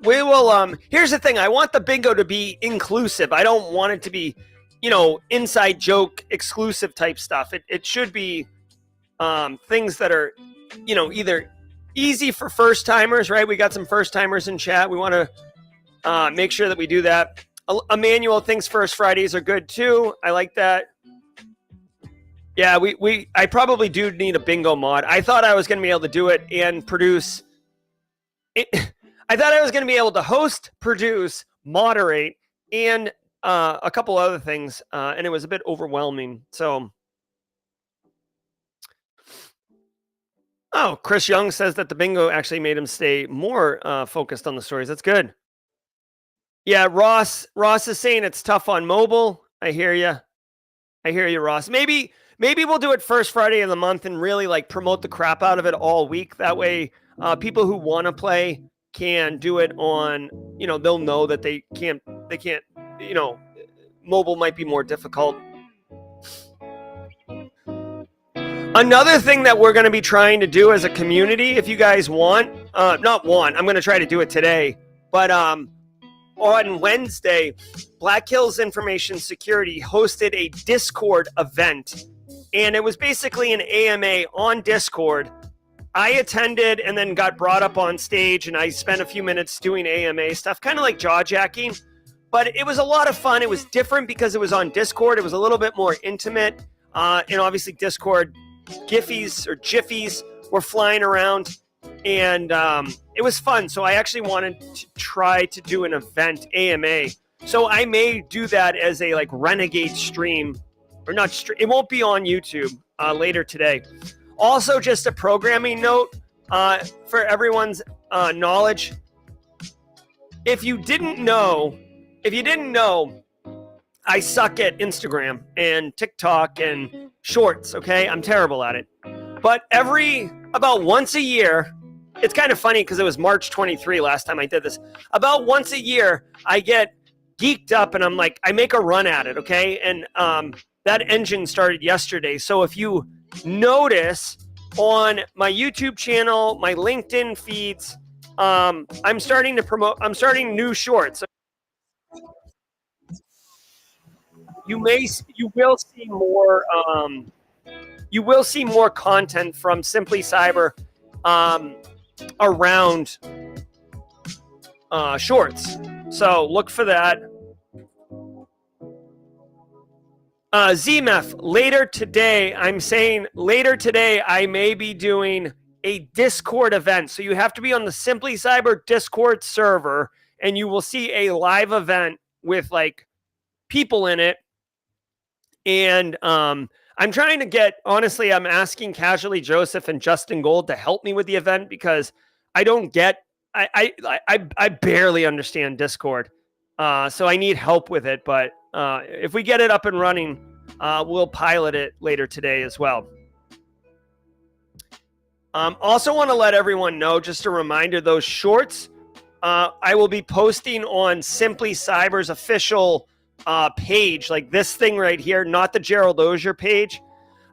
Speaker 1: Here's the thing. I want the bingo to be inclusive. I don't want it to be, inside joke exclusive type stuff. It should be things that are, either easy for first timers, right? We got some first timers in chat. We want to make sure that we do that. Emmanuel thinks First Fridays are good too. I like that. Yeah, I probably do need a bingo mod. I thought I was going to be able to do it and produce. I thought I was going to be able to host, produce, moderate, and a couple other things, and it was a bit overwhelming. So, Chris Young says that the bingo actually made him stay more focused on the stories. That's good. Yeah, Ross is saying it's tough on mobile. I hear you, Ross. Maybe we'll do it first Friday of the month and really like promote the crap out of it all week. That way, people who want to play can do it on, they'll know that they can't, mobile might be more difficult. Another thing that we're going to be trying to do as a community, if you guys want, I'm going to try to do it today, but on Wednesday, Black Hills Information Security hosted a Discord event, and it was basically an AMA on Discord. I attended and then got brought up on stage, and I spent a few minutes doing AMA stuff, kind of like jaw-jacking, but it was a lot of fun. It was different because it was on Discord. It was a little bit more intimate, and obviously Discord Jiffies were flying around, and it was fun. So I actually wanted to try to do an event AMA. So I may do that as a renegade stream, or not stream. It won't be on YouTube later today. Also, just a programming note for everyone's knowledge. If you didn't know, I suck at Instagram and TikTok and Shorts. Okay, I'm terrible at it. But about once a year. It's kind of funny because it was March 23 last time I did this. About once a year, I get geeked up and I make a run at it, okay? And that engine started yesterday. So if you notice on my YouTube channel, my LinkedIn feeds, I'm starting new shorts. You will see more content from Simply Cyber around shorts. So look for that. ZMF, later today, I may be doing a Discord event. So you have to be on the Simply Cyber Discord server, and you will see a live event with people in it. And I'm trying to honestly, I'm asking Casually Joseph and Justin Gold to help me with the event because I barely understand Discord. So I need help with it. But if we get it up and running, we'll pilot it later today as well. Also want to let everyone know, just a reminder, those shorts, I will be posting on Simply Cyber's official page, like this thing right here, not the Gerald Auger page.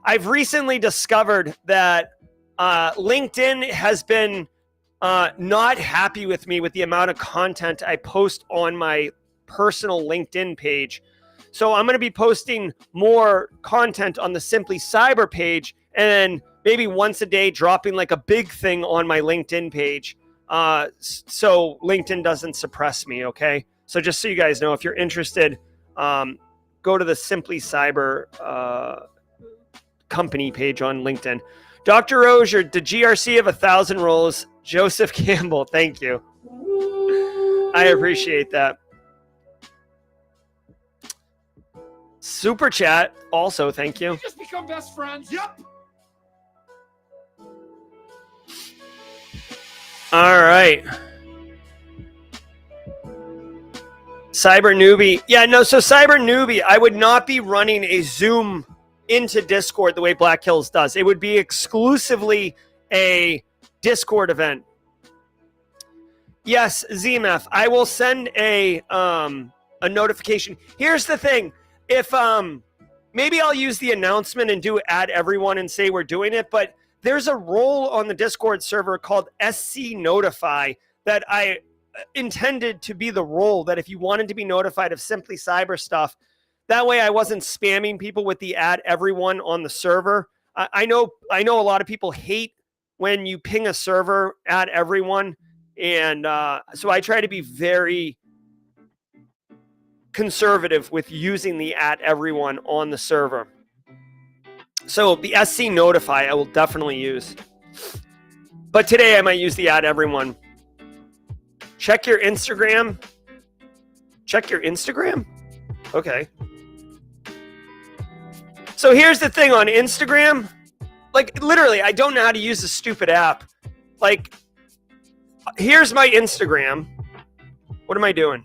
Speaker 1: I've recently discovered that LinkedIn has been not happy with me with the amount of content I post on my personal LinkedIn page. So I'm going to be posting more content on the Simply Cyber page, and maybe once a day dropping a big thing on my LinkedIn page, so LinkedIn doesn't suppress me, okay? So just so you guys know, if you're interested, go to the Simply Cyber company page on LinkedIn. Dr. Auger, the GRC of 1,000 roles. Joseph Campbell, thank you. I appreciate that. Super chat, also, thank you.
Speaker 4: We just become best friends. Yep.
Speaker 1: All right. Cyber newbie. Yeah, no, so Cyber newbie, I would not be running a Zoom into Discord the way Black Hills does. It would be exclusively a Discord event. Yes, ZMF, I will send a notification. Here's the thing. If maybe I'll use the announcement and add everyone and say we're doing it, but there's a role on the Discord server called SC Notify that I intended to be the role that if you wanted to be notified of Simply Cyber stuff, that way I wasn't spamming people with the @everyone on the server. I know a lot of people hate when you ping a server @everyone. And so I try to be very conservative with using the @everyone on the server. So the SC Notify I will definitely use. But today I might use the @everyone. Check your Instagram. Check your Instagram? Okay. So here's the thing on Instagram. Like, literally, I don't know how to use the stupid app. Like, here's my Instagram. What am I doing?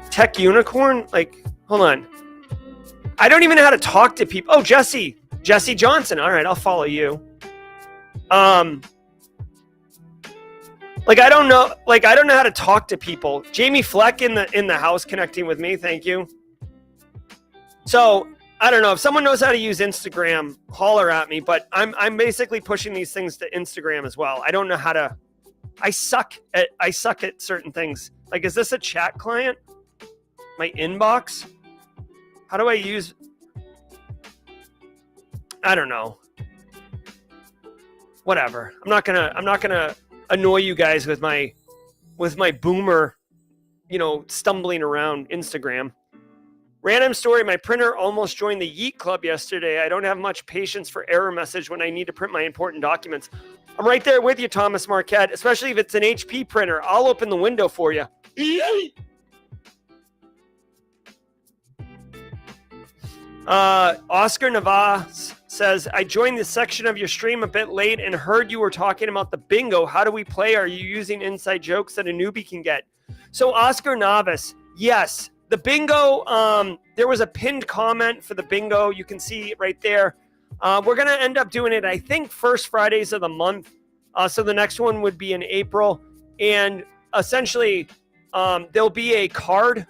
Speaker 1: Tech Unicorn? Like, hold on. I don't even know how to talk to people. Oh, Jesse Johnson. All right, I'll follow you. Like, I don't know how to talk to people. Jamie Fleck in the house connecting with me. Thank you. So I don't know if someone knows how to use Instagram, holler at me. But I'm basically pushing these things to Instagram as well. I don't know how to. I suck at certain things. Like, is this a chat client? My inbox? How do I use? I don't know. Whatever. I'm not gonna annoy you guys with my boomer, stumbling around Instagram. Random story, my printer almost joined the Yeet Club yesterday. I don't have much patience for error message when I need to print my important documents. I'm right there with you, Thomas Marquette, especially if it's an HP printer. I'll open the window for you. Oscar Navas says, I joined this section of your stream a bit late and heard you were talking about the bingo. How do we play? Are you using inside jokes that a newbie can get? So Oscar Navas, yes. The bingo, there was a pinned comment for the bingo. You can see it right there. We're going to end up doing it, I think, first Fridays of the month. So the next one would be in April. And essentially, there'll be a card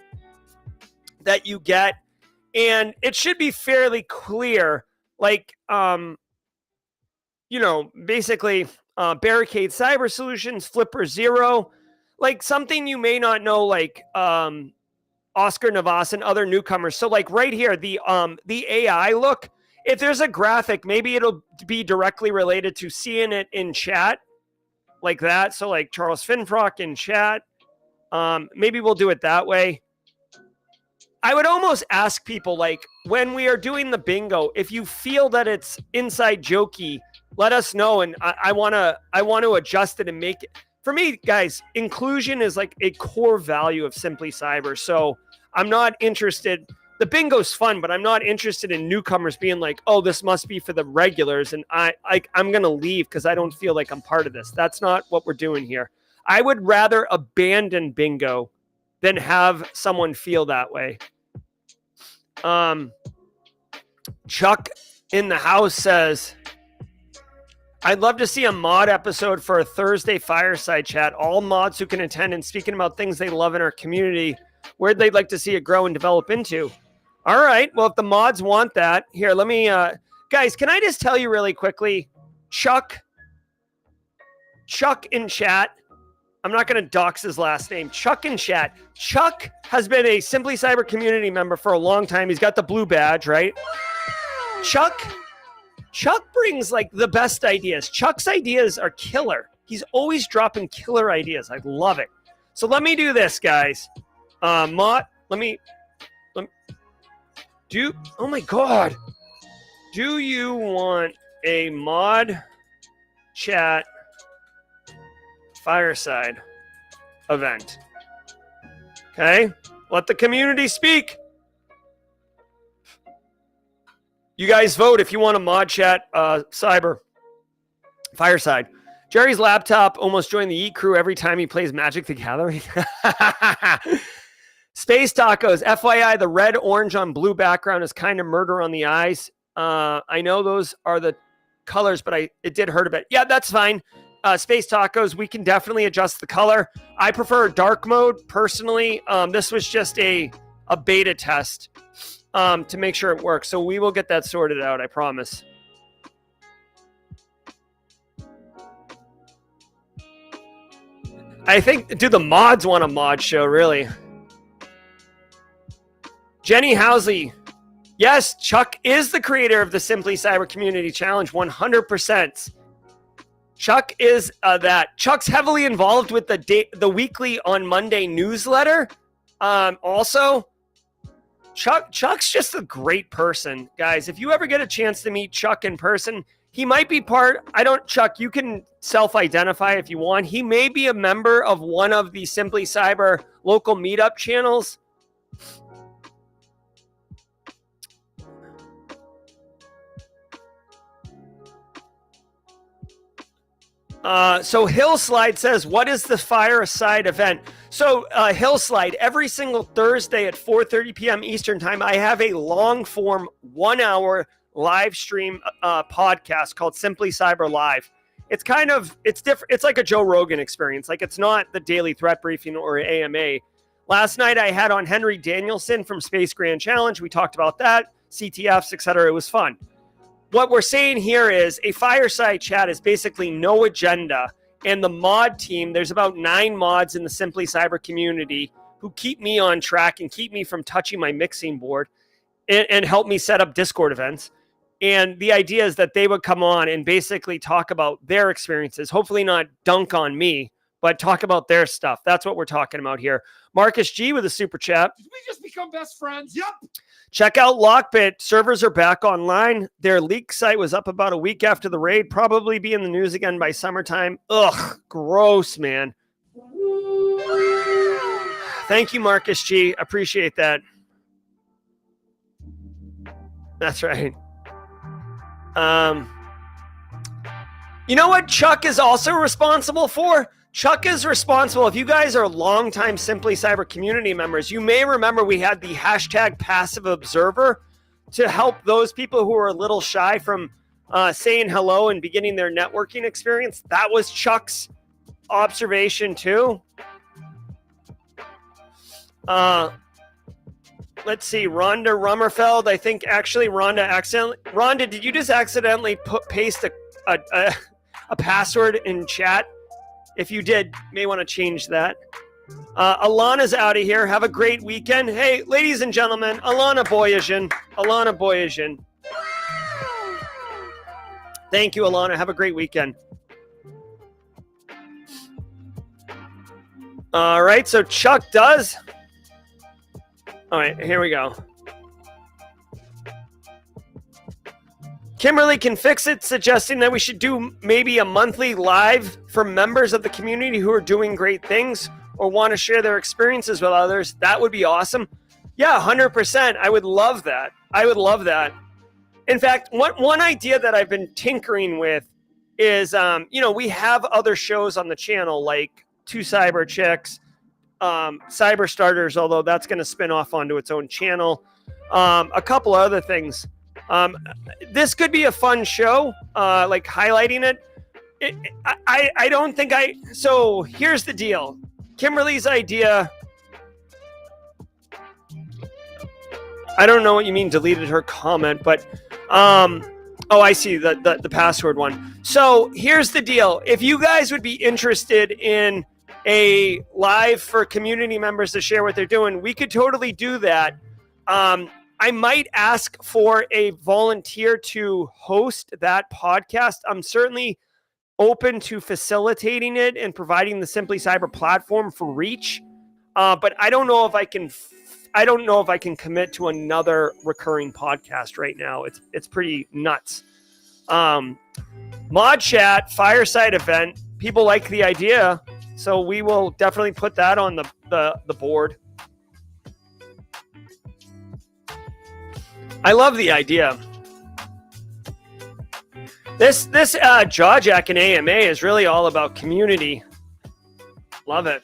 Speaker 1: that you get. And it should be fairly clear, like, basically Barricade Cyber Solutions, Flipper Zero, like something you may not know, like Oscar Navas and other newcomers. So like right here, the AI look, if there's a graphic, maybe it'll be directly related to seeing it in chat like that. So like Charles Finfrock in chat, maybe we'll do it that way. I would almost ask people, like, when we are doing the bingo, if you feel that it's inside jokey, let us know. And I want to adjust it and make it. For me, guys, inclusion is like a core value of Simply Cyber. So I'm not interested. The bingo's fun, but I'm not interested in newcomers being like, oh, this must be for the regulars. And I'm going to leave because I don't feel like I'm part of this. That's not what we're doing here. I would rather abandon bingo than have someone feel that way. Chuck in the house says, I'd love to see a mod episode for a Thursday fireside chat. All mods who can attend and speaking about things they love in our community, where they'd like to see it grow and develop into. All right. Well, if the mods want that, here, let me, guys, can I just tell you really quickly, Chuck in chat, I'm not going to dox his last name. Chuck in chat. Chuck has been a Simply Cyber community member for a long time. He's got the blue badge, right? Chuck brings like the best ideas. Chuck's ideas are killer. He's always dropping killer ideas. I love it. So let me do this, guys. Mott, let me do. Oh my God. Do you want a mod chat fireside event? Okay. Let the community speak. You guys vote if you want a mod chat cyber fireside. Jerry's laptop almost joined the Eat crew every time he plays Magic the Gathering. Space Tacos. FYI, the red, orange on blue background is kind of murder on the eyes. I know those are the colors, but it did hurt a bit. Yeah, that's fine. Space Tacos, we can definitely adjust the color. I prefer dark mode personally. This was just a beta test. to make sure it works. So we will get that sorted out, I promise. I think, do the mods want a mod show, really? Jenny Housley. Yes, Chuck is the creator of the Simply Cyber Community Challenge, 100%. Chuck is that. Chuck's heavily involved with the weekly on Monday newsletter. Also, Chuck's just a great person, guys. If you ever get a chance to meet Chuck in person, he might be Chuck, you can self-identify if you want. He may be a member of one of the Simply Cyber local meetup channels. So Hillslide says, what is the Fireside event? So Hillslide, every single Thursday at 4:30 p.m. Eastern time, I have a long form 1 hour live stream podcast called Simply Cyber Live. It's different. It's like a Joe Rogan experience. Like, it's not the daily threat briefing or AMA. Last night I had on Henry Danielson from Space Grand Challenge. We talked about that, CTFs, etc. It was fun. What we're saying here is a fireside chat is basically no agenda. And the mod team, there's about 9 mods in the Simply Cyber community who keep me on track and keep me from touching my mixing board and help me set up Discord events. And the idea is that they would come on and basically talk about their experiences, hopefully not dunk on me, but talk about their stuff. That's what we're talking about here. Marcus G with a super chat.
Speaker 4: Did we just become best friends? Yep.
Speaker 1: Check out Lockbit. Servers are back online. Their leak site was up about a week after the raid. Probably be in the news again by summertime. Ugh, gross, man. Thank you, Marcus G. Appreciate that. That's right. You know what Chuck is also responsible for? Chuck is responsible. If you guys are longtime Simply Cyber community members, you may remember we had the hashtag passive observer to help those people who are a little shy from saying hello and beginning their networking experience. That was Chuck's observation too. Let's see, Rhonda Rummerfeld. I think actually Rhonda, did you just accidentally paste a password in chat? If you did, you may want to change that. Alana's out of here. Have a great weekend. Hey, ladies and gentlemen, Alana Boyajian. Alana Boyajian. Thank you, Alana. Have a great weekend. All right, so Chuck does. All right, here we go. Kimberly can fix it, suggesting that we should do maybe a monthly live for members of the community who are doing great things or want to share their experiences with others. That would be awesome. Yeah, 100%. I would love that. I would love that. In fact, one idea that I've been tinkering with is, we have other shows on the channel like Two Cyber Chicks, Cyber Starters, although that's going to spin off onto its own channel. A couple other things. This could be a fun show, like highlighting it. I don't think so here's the deal. Kimberly's idea, I don't know what you mean deleted her comment, but, oh, I see the password one. So here's the deal. If you guys would be interested in a live for community members to share what they're doing, we could totally do that. I might ask for a volunteer to host that podcast. I'm certainly open to facilitating it and providing the Simply Cyber platform for reach. But I don't know if I can. I don't know if I can commit to another recurring podcast right now. It's pretty nuts. Mod chat, fireside event. People like the idea, so we will definitely put that on the board. I love the idea. This Jawjack and AMA is really all about community. Love it.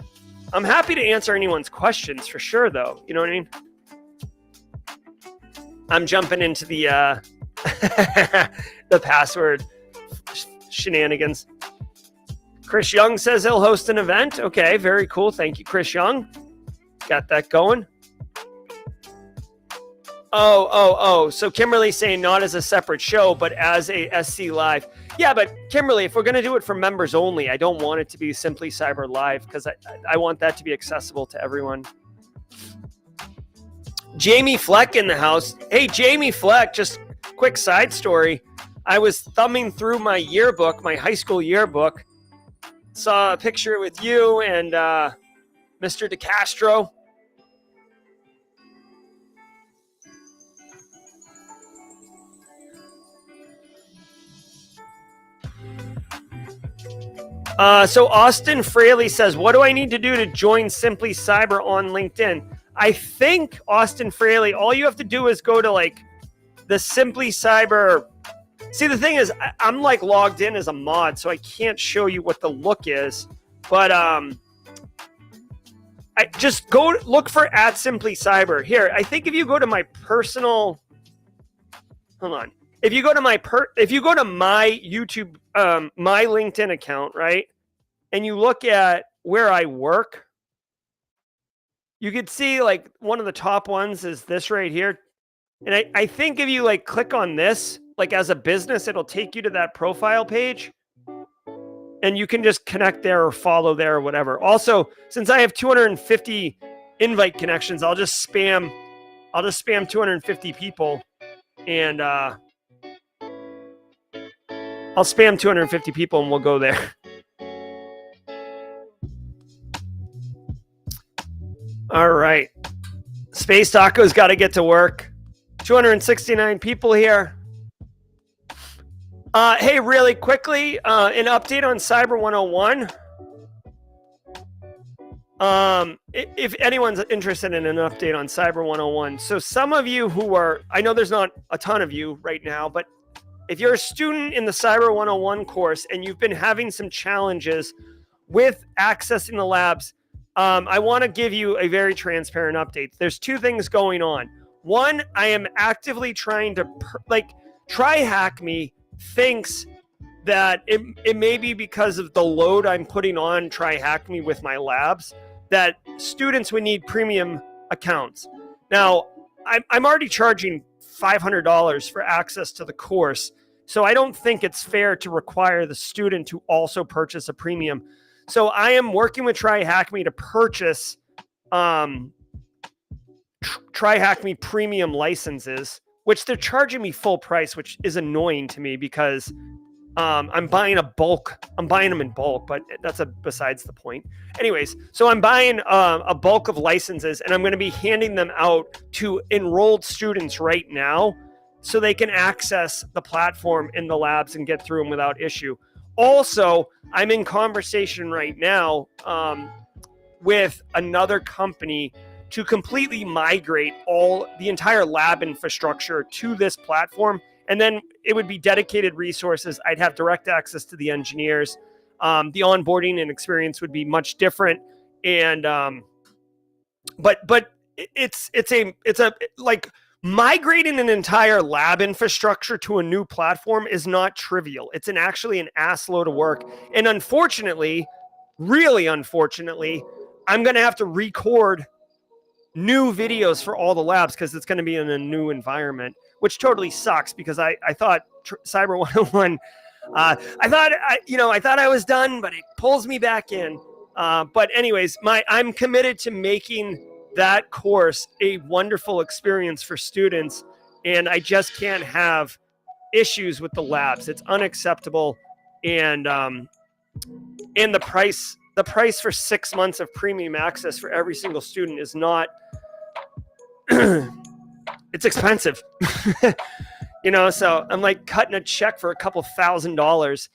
Speaker 1: I'm happy to answer anyone's questions for sure, though. You know what I mean? I'm jumping into the the password shenanigans. Chris Young says he'll host an event. Okay, very cool. Thank you, Chris Young. Got that going. Oh. So Kimberly's saying not as a separate show, but as a SC Live. Yeah, but Kimberly, if we're going to do it for members only, I don't want it to be Simply Cyber Live because I want that to be accessible to everyone. Jamie Fleck in the house. Hey, Jamie Fleck, just quick side story. I was thumbing through my yearbook, my high school yearbook, saw a picture with you and Mr. DeCastro. So Austin Fraley says, what do I need to do to join Simply Cyber on LinkedIn? I think, Austin Fraley, all you have to do is go to like the Simply Cyber. See, the thing is, I'm like logged in as a mod, so I can't show you what the look is. But I just go look for @Simply Cyber. Here, I think if you go to my personal, hold on. If you go to my YouTube, my LinkedIn account, right, and you look at where I work, you could see like one of the top ones is this right here. And I think if you like click on this, like as a business, it'll take you to that profile page and you can just connect there or follow there or whatever. Also, since I have 250 invite connections, I'll just spam 250 people and I'll spam 250 people and we'll go there. All right. Space Taco's got to get to work. 269 people here. Hey, really quickly, an update on Cyber 101. If anyone's interested in an update on Cyber 101. So some of you who are, I know there's not a ton of you right now, but if you're a student in the Cyber 101 course and you've been having some challenges with accessing the labs, I want to give you a very transparent update. There's two things going on. One, I am actively trying to, TryHackMe thinks that it may be because of the load I'm putting on TryHackMe with my labs that students would need premium accounts. Now, I'm already charging $500 for access to the course, so I don't think it's fair to require the student to also purchase a premium. So I am working with TryHackMe to purchase TryHackMe premium licenses, which they're charging me full price, which is annoying to me because I'm buying them in bulk, but that's besides the point. Anyways, so I'm buying a bulk of licenses and I'm going to be handing them out to enrolled students right now so they can access the platform in the labs and get through them without issue. Also, I'm in conversation right now with another company to completely migrate the entire lab infrastructure to this platform. And then it would be dedicated resources. I'd have direct access to the engineers. The onboarding and experience would be much different. And but it's like migrating an entire lab infrastructure to a new platform is not trivial. It's actually an ass load of work. And unfortunately, really unfortunately, I'm going to have to record new videos for all the labs because it's going to be in a new environment, which totally sucks because I thought Cyber 101, I thought I was done, but it pulls me back in. But anyways, I'm committed to making that course a wonderful experience for students, and I just can't have issues with the labs. It's unacceptable, and the price for 6 months of premium access for every single student is not. It's expensive, so I'm like cutting a check for a couple $1,000.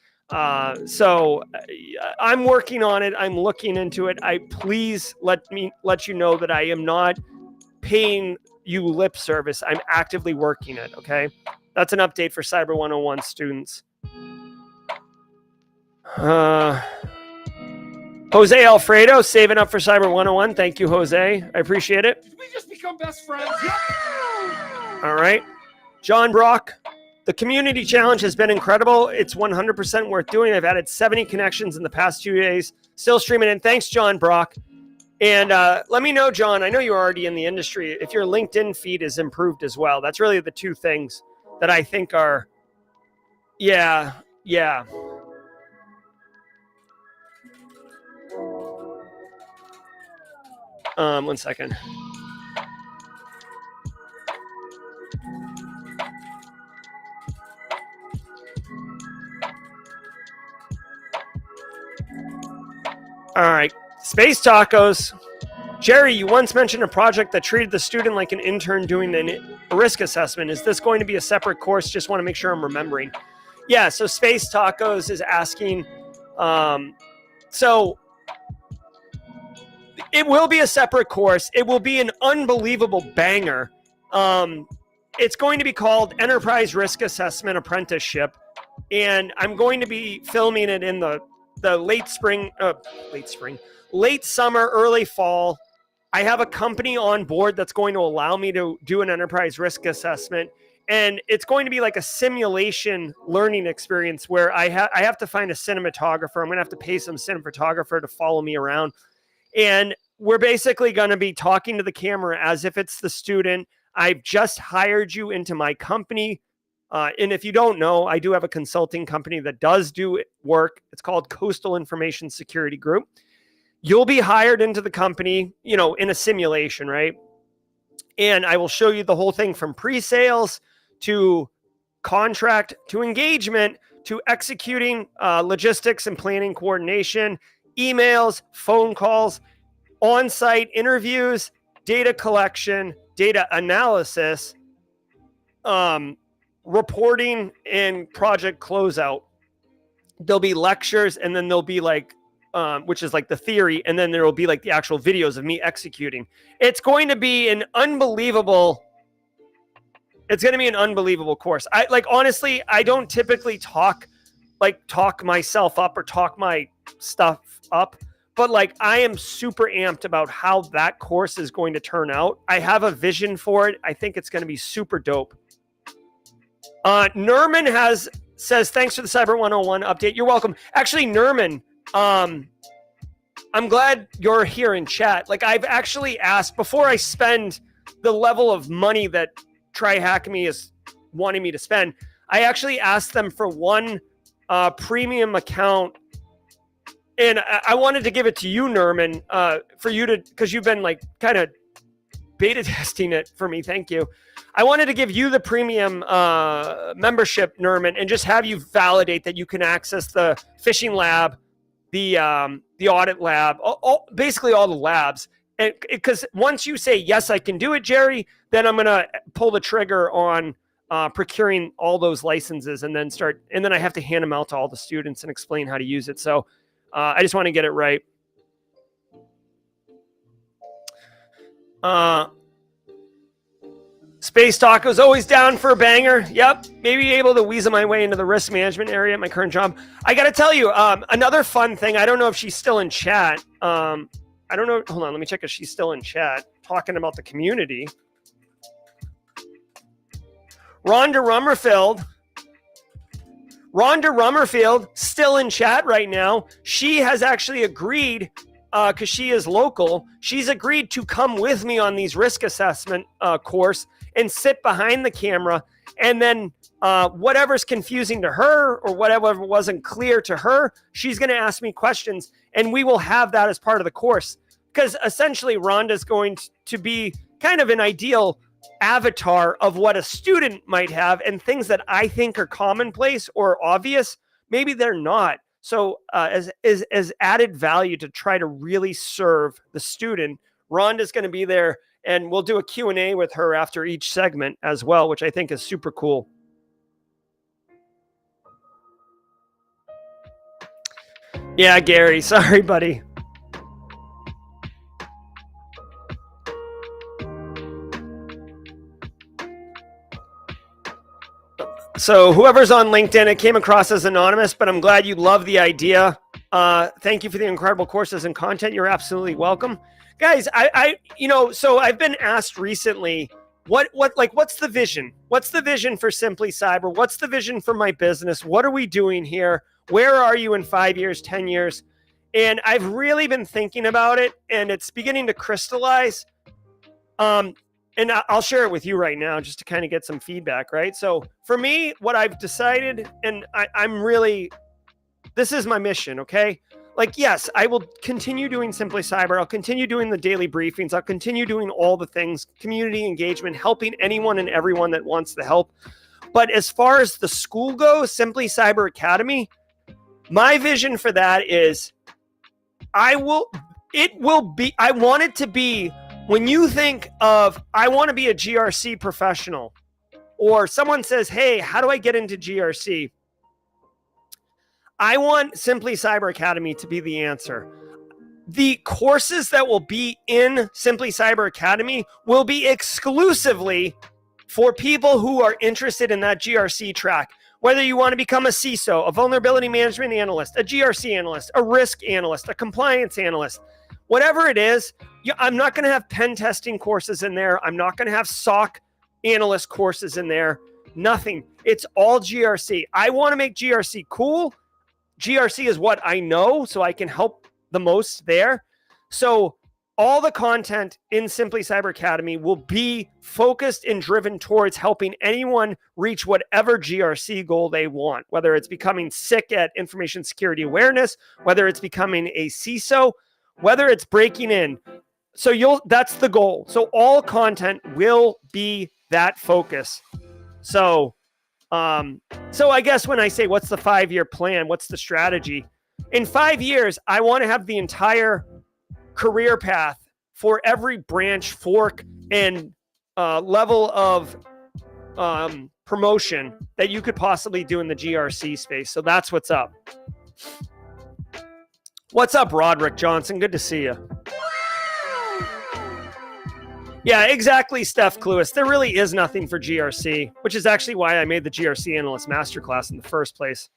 Speaker 1: So I'm working on it. I'm looking into it. Please let you know that I am not paying you lip service. I'm actively working it. Okay. That's an update for Cyber 101 students. Jose Alfredo saving up for Cyber 101. Thank you, Jose. I appreciate it.
Speaker 4: Did we just become best friends?
Speaker 1: All right. John Brock. The community challenge has been incredible. It's 100% worth doing. I've added 70 connections in the past 2 days. Still streaming in. Thanks, John Brock. And let me know, John, I know you're already in the industry, if your LinkedIn feed is improved as well. That's really the two things that I think are, yeah. 1 second. All right, Space Tacos. Jerry, you once mentioned a project that treated the student like an intern doing a risk assessment. Is this going to be a separate course? Just want to make sure I'm remembering. Yeah, so Space Tacos is asking, so it will be a separate course. It will be an unbelievable banger. It's going to be called Enterprise Risk Assessment Apprenticeship, and I'm going to be filming it in the late summer, early fall. I have a company on board that's going to allow me to do an enterprise risk assessment, and it's going to be like a simulation learning experience where I have to find a cinematographer. I'm going to have to pay some cinematographer to follow me around, and we're basically going to be talking to the camera as if it's the student. I've just hired you into my company. And if you don't know, I do have a consulting company that does do work. It's called Coastal Information Security Group. You'll be hired into the company, in a simulation, right? And I will show you the whole thing from pre-sales to contract to engagement to executing logistics and planning coordination, emails, phone calls, on-site interviews, data collection, data analysis, reporting, and project closeout. There'll be lectures, and then there'll be which is like the theory, and then there will be like the actual videos of me executing. It's going to be an unbelievable course. Honestly, I don't typically talk myself up or talk my stuff up, but I am super amped about how that course is going to turn out. I have a vision for it. I think it's going to be super dope. Nerman says, thanks for the Cyber 101 update. You're welcome. Actually, Nerman, I'm glad you're here in chat. I've actually asked, before I spend the level of money that TryHackMe is wanting me to spend, I actually asked them for one premium account. And I wanted to give it to you, Nerman, for you to, because you've been kind of beta testing it for me. Thank you. I wanted to give you the premium membership, Nerman, and just have you validate that you can access the phishing lab, the audit lab, basically all the labs. And because once you say, yes, I can do it, Jerry, then I'm going to pull the trigger on procuring all those licenses and then I have to hand them out to all the students and explain how to use it. So I just want to get it right. Space Taco's always down for a banger. Yep. Maybe able to weasel my way into the risk management area at my current job. I got to tell you, another fun thing. I don't know if she's still in chat. I don't know. Hold on. Let me check if she's still in chat talking about the community. Rhonda Rummerfield still in chat right now. She has actually agreed, because she is local, she's agreed to come with me on these risk assessment course and sit behind the camera. And then whatever's confusing to her or whatever wasn't clear to her, she's going to ask me questions, and we will have that as part of the course. Because essentially Rhonda's going to be kind of an ideal avatar of what a student might have, and things that I think are commonplace or obvious, maybe they're not. So as added value to try to really serve the student, Rhonda's going to be there, and we'll do a Q&A with her after each segment as well, which I think is super cool. Yeah, Gary, sorry, buddy. So whoever's on LinkedIn, it came across as anonymous, but I'm glad you love the idea. Thank you for the incredible courses and content. You're absolutely welcome. Guys, so I've been asked recently, what's the vision? What's the vision for Simply Cyber? What's the vision for my business? What are we doing here? Where are you in 5 years, 10 years? And I've really been thinking about it, and it's beginning to crystallize. And I'll share it with you right now just to kind of get some feedback, right? So for me, what I've decided, and I'm really, this is my mission, okay? Like, yes, I will continue doing Simply Cyber. I'll continue doing the daily briefings. I'll continue doing all the things, community engagement, helping anyone and everyone that wants the help. But as far as the school goes, Simply Cyber Academy, my vision for that is I want it to be, when you think of, I want to be a GRC professional, or someone says, hey, how do I get into GRC? I want Simply Cyber Academy to be the answer. The courses that will be in Simply Cyber Academy will be exclusively for people who are interested in that GRC track. Whether you want to become a CISO, a vulnerability management analyst, a GRC analyst, a risk analyst, a compliance analyst, whatever it is, I'm not going to have pen testing courses in there. I'm not going to have SOC analyst courses in there. Nothing. It's all GRC. I want to make GRC cool. GRC is what I know, so I can help the most there. So all the content in Simply Cyber Academy will be focused and driven towards helping anyone reach whatever GRC goal they want, whether it's becoming sick at information security awareness, whether it's becoming a CISO, whether it's breaking in. So that's the goal. So all content will be that focus. So I guess when I say, what's the 5-year plan? What's the strategy? In 5 years, I want to have the entire career path for every branch, fork, and level of promotion that you could possibly do in the GRC space. So that's what's up. What's up, Roderick Johnson? Good to see you. Yeah, exactly, Steph Cluis. There really is nothing for GRC, which is actually why I made the GRC Analyst Masterclass in the first place.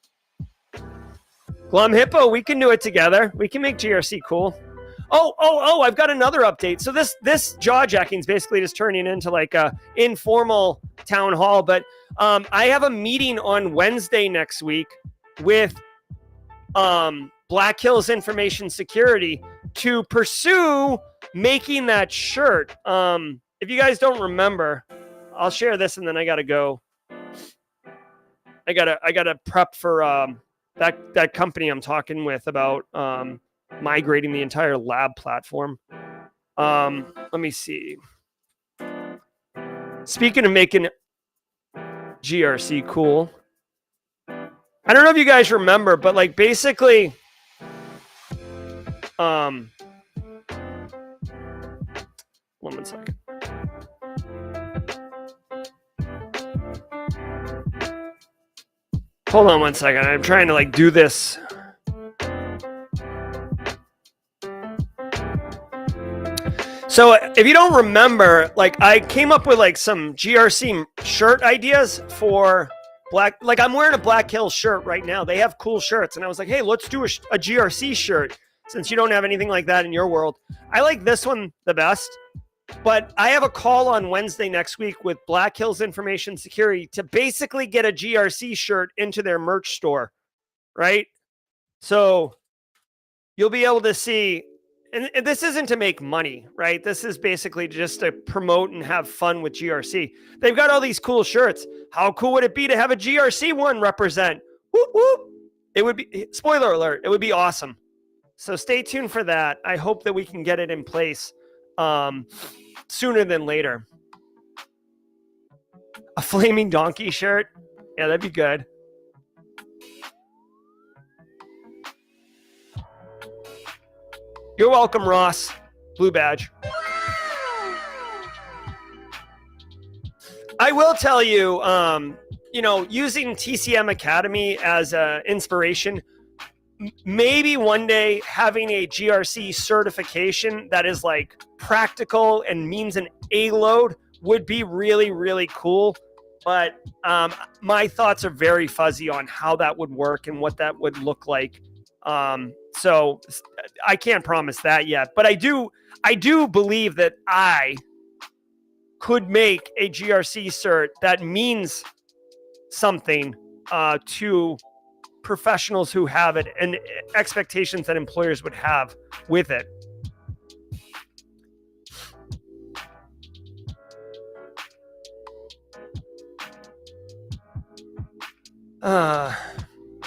Speaker 1: Glum Hippo, we can do it together. We can make GRC cool. Oh, I've got another update. So this jaw jacking is basically just turning into like a informal town hall, but I have a meeting on Wednesday next week with Black Hills Information Security to pursue making that shirt. If you guys don't remember, I'll share this and then I gotta go. I gotta prep for that company I'm talking with about migrating the entire lab platform. Let me see. Speaking of making GRC cool, I don't know if you guys remember, but like basically, one second. Hold on one second. I'm trying to like do this. So if you don't remember, like I came up with like some GRC shirt ideas for like I'm wearing a Black Hills shirt right now. They have cool shirts. And I was like, hey, let's do a GRC shirt since you don't have anything like that in your world. I like this one the best. But I have a call on Wednesday next week with Black Hills Information Security to basically get a GRC shirt into their merch store, right? So you'll be able to see, and this isn't to make money, right? This is basically just to promote and have fun with GRC. They've got all these cool shirts. How cool would it be to have a GRC one represent? Whoop, whoop. It would be, spoiler alert, it would be awesome. So stay tuned for that. I hope that we can get it in place sooner than later. A flaming donkey shirt? Yeah, that'd be good. You're welcome, Ross. Blue badge. I will tell you, using TCM Academy as an inspiration, maybe one day having a GRC certification that is like practical and means an A load would be really, really cool. But my thoughts are very fuzzy on how that would work and what that would look like. So I can't promise that yet, but I do believe that I could make a GRC cert that means something to professionals who have it and expectations that employers would have with it.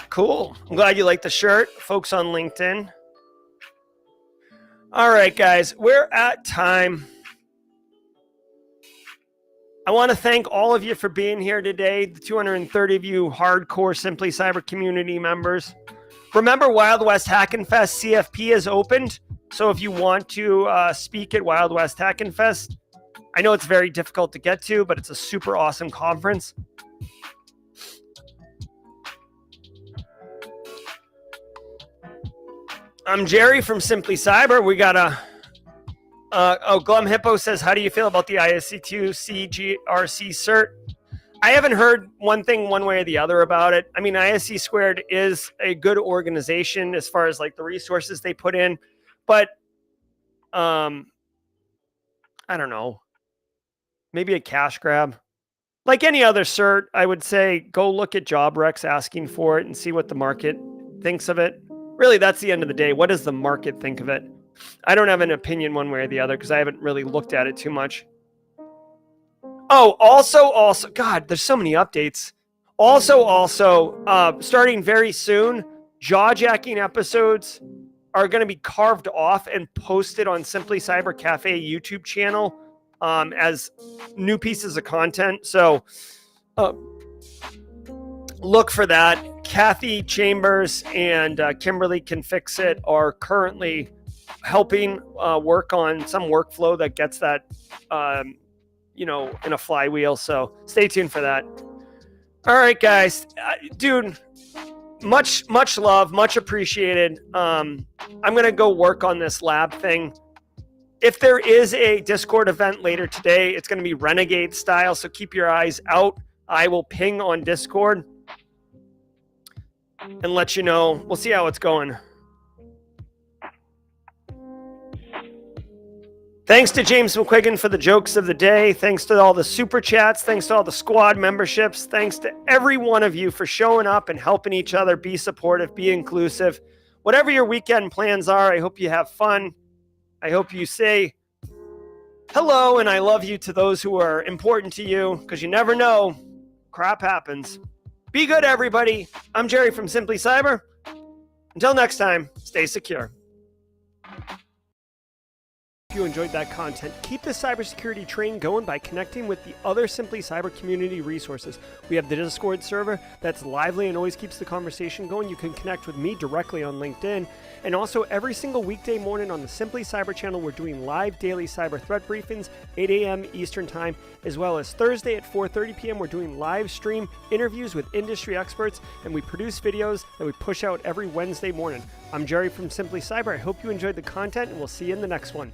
Speaker 1: Cool. I'm glad you like the shirt, folks on LinkedIn. All right, guys, we're at time. I want to thank all of you for being here today, the 230 of you hardcore Simply Cyber community members. Remember, Wild West Hackin' Fest CFP is opened, so if you want to speak at Wild West Hackin' Fest, I know it's very difficult to get to, but it's a super awesome conference. I'm Jerry from Simply Cyber. We got Glum Hippo says, how do you feel about the ISC2 CGRC cert? I haven't heard one thing one way or the other about it. I mean, ISC Squared is a good organization as far as like the resources they put in, but I don't know, maybe a cash grab. Like any other cert, I would say go look at job recs asking for it and see what the market thinks of it. Really, that's the end of the day. What does the market think of it? I don't have an opinion one way or the other because I haven't really looked at it too much. Oh, also, God, there's so many updates. Also, starting very soon, jaw-jacking episodes are going to be carved off and posted on Simply Cyber Cafe YouTube channel as new pieces of content. So look for that. Kathy Chambers and Kimberly Can Fix It are currently helping work on some workflow that gets that, in a flywheel. So stay tuned for that. All right, guys, dude, much love, much appreciated. I'm going to go work on this lab thing. If there is a Discord event later today, it's going to be Renegade style. So keep your eyes out. I will ping on Discord and let you know. We'll see how it's going. Thanks to James McQuiggan for the jokes of the day. Thanks to all the super chats. Thanks to all the squad memberships. Thanks to every one of you for showing up and helping each other. Be supportive, be inclusive. Whatever your weekend plans are, I hope you have fun. I hope you say hello and I love you to those who are important to you, because you never know. Crap happens. Be good, everybody. I'm Jerry from Simply Cyber. Until next time, stay secure. If you enjoyed that content, keep the cybersecurity train going by connecting with the other Simply Cyber community resources. We have the Discord server that's lively and always keeps the conversation going. You can connect with me directly on LinkedIn. And also every single weekday morning on the Simply Cyber channel, we're doing live daily cyber threat briefings, 8 a.m. Eastern time, as well as Thursday at 4:30 p.m. We're doing live stream interviews with industry experts, and we produce videos that we push out every Wednesday morning. I'm Jerry from Simply Cyber. I hope you enjoyed the content, and we'll see you in the next one.